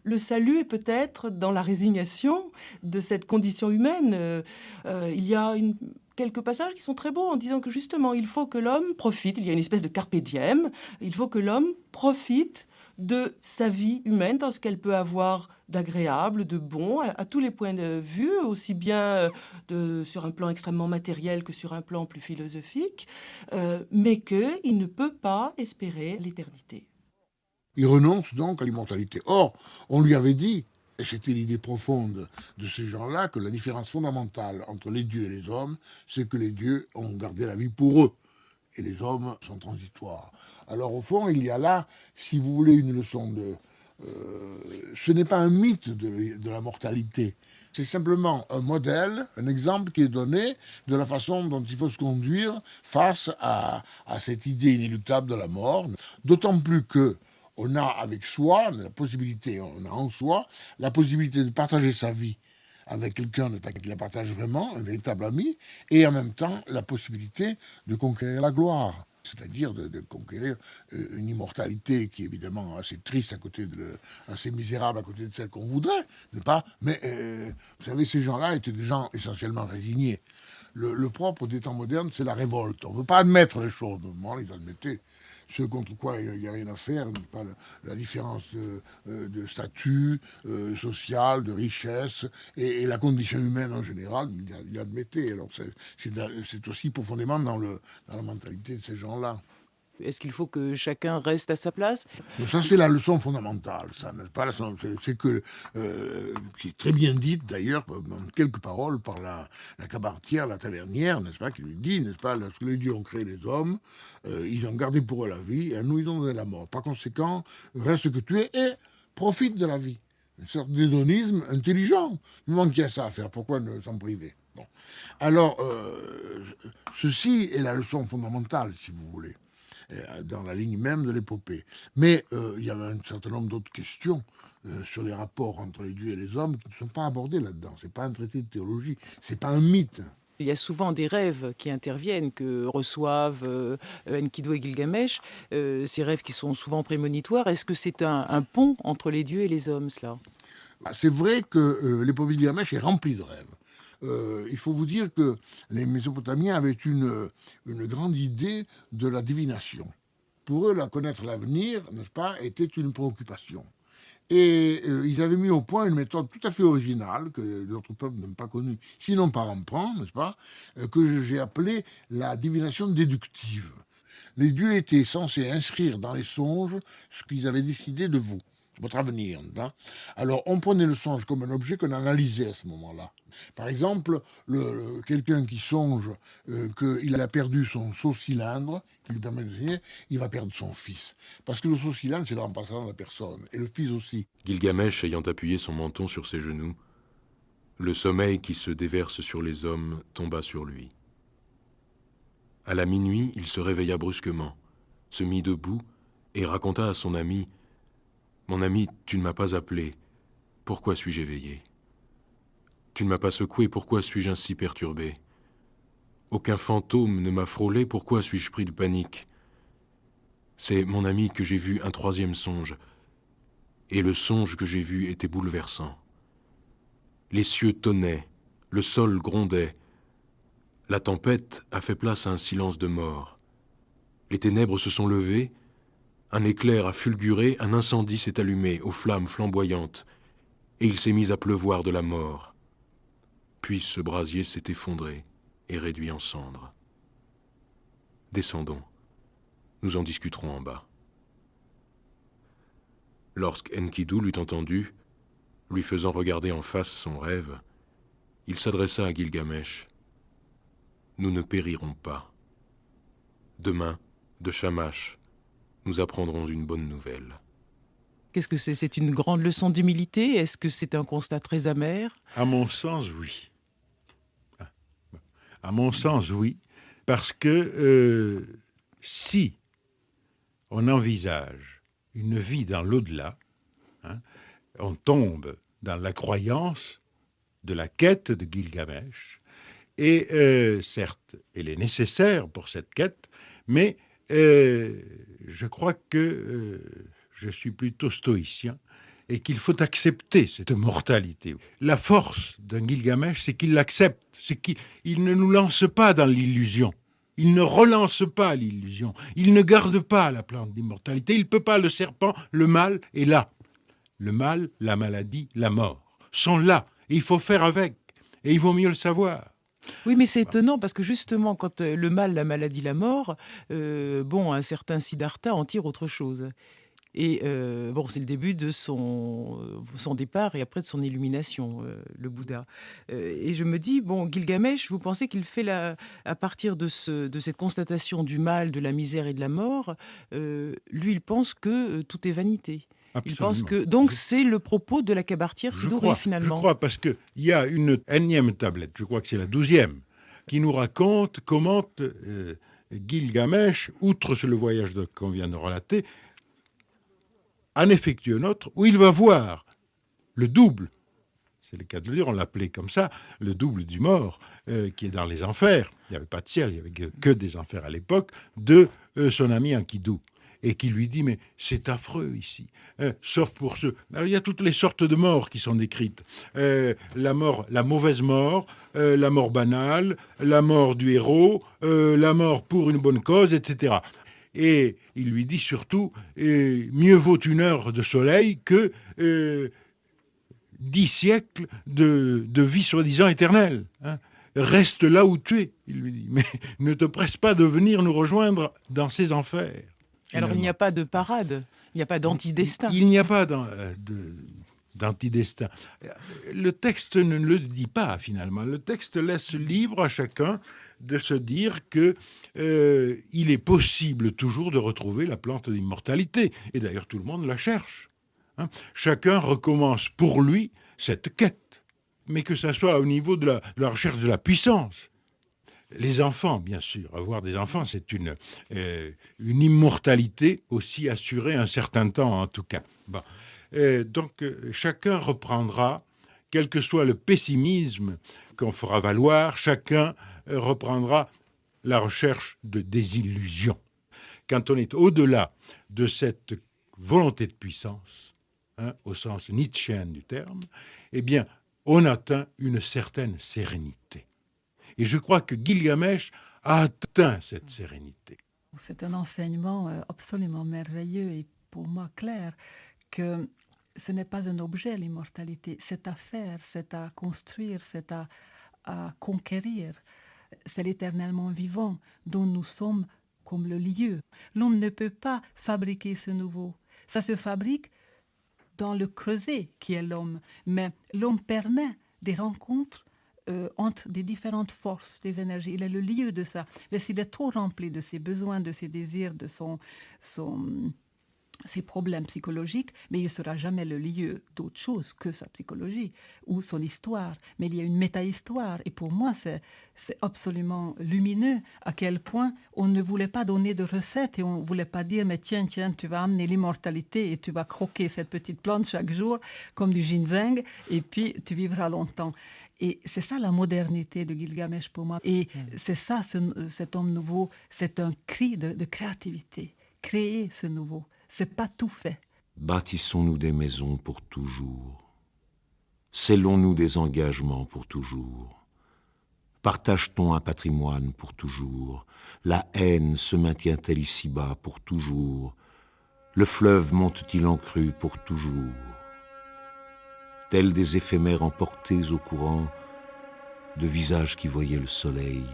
Le salut est peut-être dans la résignation de cette condition humaine. Il y a quelques passages qui sont très beaux en disant que justement, il faut que l'homme profite, il y a une espèce de carpe diem, il faut que l'homme profite de sa vie humaine dans ce qu'elle peut avoir d'agréable, de bon, à tous les points de vue, aussi bien sur un plan extrêmement matériel que sur un plan plus philosophique, mais qu'il ne peut pas espérer l'éternité. Il renonce donc à l'immortalité. Or, on lui avait dit, et c'était l'idée profonde de ces gens-là, que la différence fondamentale entre les dieux et les hommes, c'est que les dieux ont gardé la vie pour eux, et les hommes sont transitoires. Alors au fond, il y a là, si vous voulez, une leçon de... ce n'est pas un mythe de la mortalité, c'est simplement un modèle, un exemple qui est donné de la façon dont il faut se conduire face à cette idée inéluctable de la mort, d'autant plus que on a avec soi la possibilité, on a en soi la possibilité de partager sa vie avec quelqu'un qui la partage vraiment, un véritable ami, et en même temps la possibilité de conquérir la gloire, c'est-à-dire de conquérir une immortalité qui est évidemment assez triste assez misérable à côté de celle qu'on voudrait, n'est-ce pas? Mais vous savez, ces gens-là étaient des gens essentiellement résignés. Le propre des temps modernes, c'est la révolte. On ne veut pas admettre les choses, normalement, ils admettaient. Ce contre quoi il n'y a rien à faire, pas la différence de statut social, de richesse, et la condition humaine en général, il admettait. Alors c'est aussi profondément dans la mentalité de ces gens-là. Est-ce qu'il faut que chacun reste à sa place? Donc ça, c'est la leçon fondamentale, ça, n'est-ce pas? C'est que, qui est très bien dite d'ailleurs, dans quelques paroles, par la cabaretière, la tavernière, n'est-ce pas, qui lui dit, n'est-ce pas, lorsque les dieux ont créé les hommes, ils ont gardé pour eux la vie, et à nous, ils ont donné la mort. Par conséquent, reste ce que tu es et profite de la vie. Une sorte d'hédonisme intelligent. Il manque à ça à faire, pourquoi ne s'en priver? Bon. Alors, ceci est la leçon fondamentale, si vous voulez, dans la ligne même de l'épopée. Mais il y avait un certain nombre d'autres questions sur les rapports entre les dieux et les hommes qui ne sont pas abordées là-dedans. C'est pas un traité de théologie, c'est pas un mythe. Il y a souvent des rêves qui interviennent, que reçoivent Enkidu et Gilgamesh, ces rêves qui sont souvent prémonitoires. Est-ce que c'est un pont entre les dieux et les hommes, cela? C'est vrai que l'épopée de Gilgamesh est remplie de rêves. Il faut vous dire que les Mésopotamiens avaient une grande idée de la divination. Pour eux, connaître l'avenir, n'est-ce pas, était une préoccupation. Et ils avaient mis au point une méthode tout à fait originale, que d'autres peuples n'ont pas connue, sinon par emprunt, n'est-ce pas, que j'ai appelée la divination déductive. Les dieux étaient censés inscrire dans les songes ce qu'ils avaient décidé de vous, votre avenir. Hein. Alors, on prenait le songe comme un objet qu'on analysait à ce moment-là. Par exemple, quelqu'un qui songe qu'il a perdu son saut-cylindre, qui lui permet de signer, il va perdre son fils. Parce que le saut-cylindre, c'est le remplaçant de la personne, et le fils aussi. Gilgamesh ayant appuyé son menton sur ses genoux, le sommeil qui se déverse sur les hommes tomba sur lui. À la minuit, il se réveilla brusquement, se mit debout et raconta à son ami: « Mon ami, tu ne m'as pas appelé. Pourquoi suis-je éveillé? Tu ne m'as pas secoué. Pourquoi suis-je ainsi perturbé? Aucun fantôme ne m'a frôlé. Pourquoi suis-je pris de panique? C'est, mon ami, que j'ai vu un troisième songe. Et le songe que j'ai vu était bouleversant. Les cieux tonnaient, le sol grondait. La tempête a fait place à un silence de mort. Les ténèbres se sont levées, un éclair a fulguré, un incendie s'est allumé aux flammes flamboyantes, et il s'est mis à pleuvoir de la mort. Puis ce brasier s'est effondré et réduit en cendres. Descendons, nous en discuterons en bas. Lorsque Enkidu l'eut entendu, lui faisant regarder en face son rêve, il s'adressa à Gilgamesh. Nous ne périrons pas. Demain, de Shamash, nous apprendrons une bonne nouvelle. Qu'est-ce que c'est? C'est une grande leçon d'humilité? Est-ce que c'est un constat très amer? À mon sens, oui. À mon sens, oui. Parce que si on envisage une vie dans l'au-delà, on tombe dans la croyance de la quête de Gilgamesh. Et certes, elle est nécessaire pour cette quête, mais je crois que je suis plutôt stoïcien et qu'il faut accepter cette mortalité. La force d'un Gilgamesh, c'est qu'il l'accepte, c'est qu'il ne nous lance pas dans l'illusion. Il ne relance pas l'illusion. Il ne garde pas la plante d'immortalité. Il ne peut pas, le serpent, le mal est là. Le mal, la maladie, la mort sont là. Et il faut faire avec. Et il vaut mieux le savoir. Oui, mais c'est étonnant parce que justement, quand le mal, la maladie, la mort, un certain Siddhartha en tire autre chose. Et c'est le début de son départ et après de son illumination, le Bouddha. Et je me dis, Gilgamesh, vous pensez qu'il fait à partir de cette constatation du mal, de la misère et de la mort, lui, il pense que tout est vanité. Absolument. Il pense que donc c'est le propos de la Kabartir Siduri finalement. Je crois parce qu'il y a une énième tablette, je crois que c'est la 12e, qui nous raconte comment Gilgamesh, outre le voyage qu'on vient de relater, en effectue un autre où il va voir le double, c'est le cas de le dire, on l'appelait comme ça, le double du mort, qui est dans les enfers, il n'y avait pas de ciel, il n'y avait que des enfers à l'époque, de son ami Enkidu. Et qui lui dit, mais c'est affreux ici, sauf pour ceux... Alors, il y a toutes les sortes de morts qui sont décrites. La mauvaise mort, la mort banale, la mort du héros, la mort pour une bonne cause, etc. Et il lui dit surtout, mieux vaut une heure de soleil que 10 siècles de vie soi-disant éternelle. Reste là où tu es, il lui dit, mais ne te presse pas de venir nous rejoindre dans ces enfers. Alors il n'y a pas de parade, il n'y a pas d'antidestin. Il n'y a pas d'antidestin. Le texte ne le dit pas finalement. Le texte laisse libre à chacun de se dire que il est possible toujours de retrouver la plante d'immortalité. Et d'ailleurs tout le monde la cherche. Chacun recommence pour lui cette quête. Mais que ça soit au niveau de la recherche de la puissance. Les enfants, bien sûr, avoir des enfants, c'est une immortalité aussi assurée un certain temps, en tout cas. Bon. Donc, chacun reprendra, quel que soit le pessimisme qu'on fera valoir, chacun reprendra la recherche de désillusion. Quand on est au-delà de cette volonté de puissance, au sens nietzschéen du terme, eh bien, on atteint une certaine sérénité. Et je crois que Gilgamesh a atteint cette sérénité. C'est un enseignement absolument merveilleux et pour moi clair que ce n'est pas un objet, l'immortalité. C'est à faire, c'est à construire, c'est à conquérir. C'est l'éternellement vivant dont nous sommes comme le lieu. L'homme ne peut pas fabriquer ce nouveau. Ça se fabrique dans le creuset qui est l'homme. Mais l'homme permet des rencontres entre des différentes forces, des énergies. Il est le lieu de ça. Mais s'il est trop rempli de ses besoins, de ses désirs, de ses problèmes psychologiques, mais il ne sera jamais le lieu d'autre chose que sa psychologie ou son histoire. Mais il y a une méta-histoire. Et pour moi, c'est absolument lumineux à quel point on ne voulait pas donner de recettes et on ne voulait pas dire, mais tiens, tu vas amener l'immortalité et tu vas croquer cette petite plante chaque jour comme du ginseng et puis tu vivras longtemps. Et c'est ça la modernité de Gilgamesh pour moi. Et c'est ça, cet homme nouveau, c'est un cri de créativité. créer ce nouveau. C'est pas tout fait. Bâtissons-nous des maisons pour toujours. Scellons-nous des engagements pour toujours. Partage-t-on un patrimoine pour toujours? La haine se maintient-elle ici-bas pour toujours? Le fleuve monte-t-il en crue pour toujours? Tels des éphémères emportés au courant, de visages qui voyaient le soleil,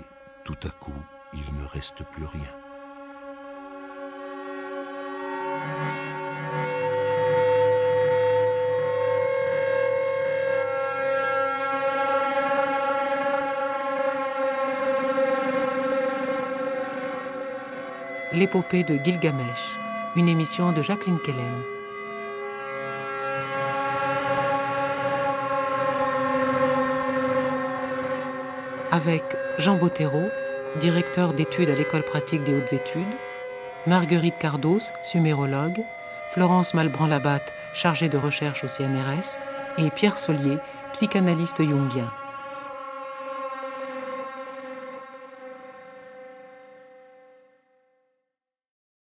tout à coup, il ne reste plus rien. L'épopée de Gilgamesh, une émission de Jacqueline Kellen. Avec Jean Bottero, directeur d'études à l'École pratique des hautes études, Marguerite Cardos, sumérologue, Florence Malbranc-Labatte, chargée de recherche au CNRS, et Pierre Solier, psychanalyste jungien.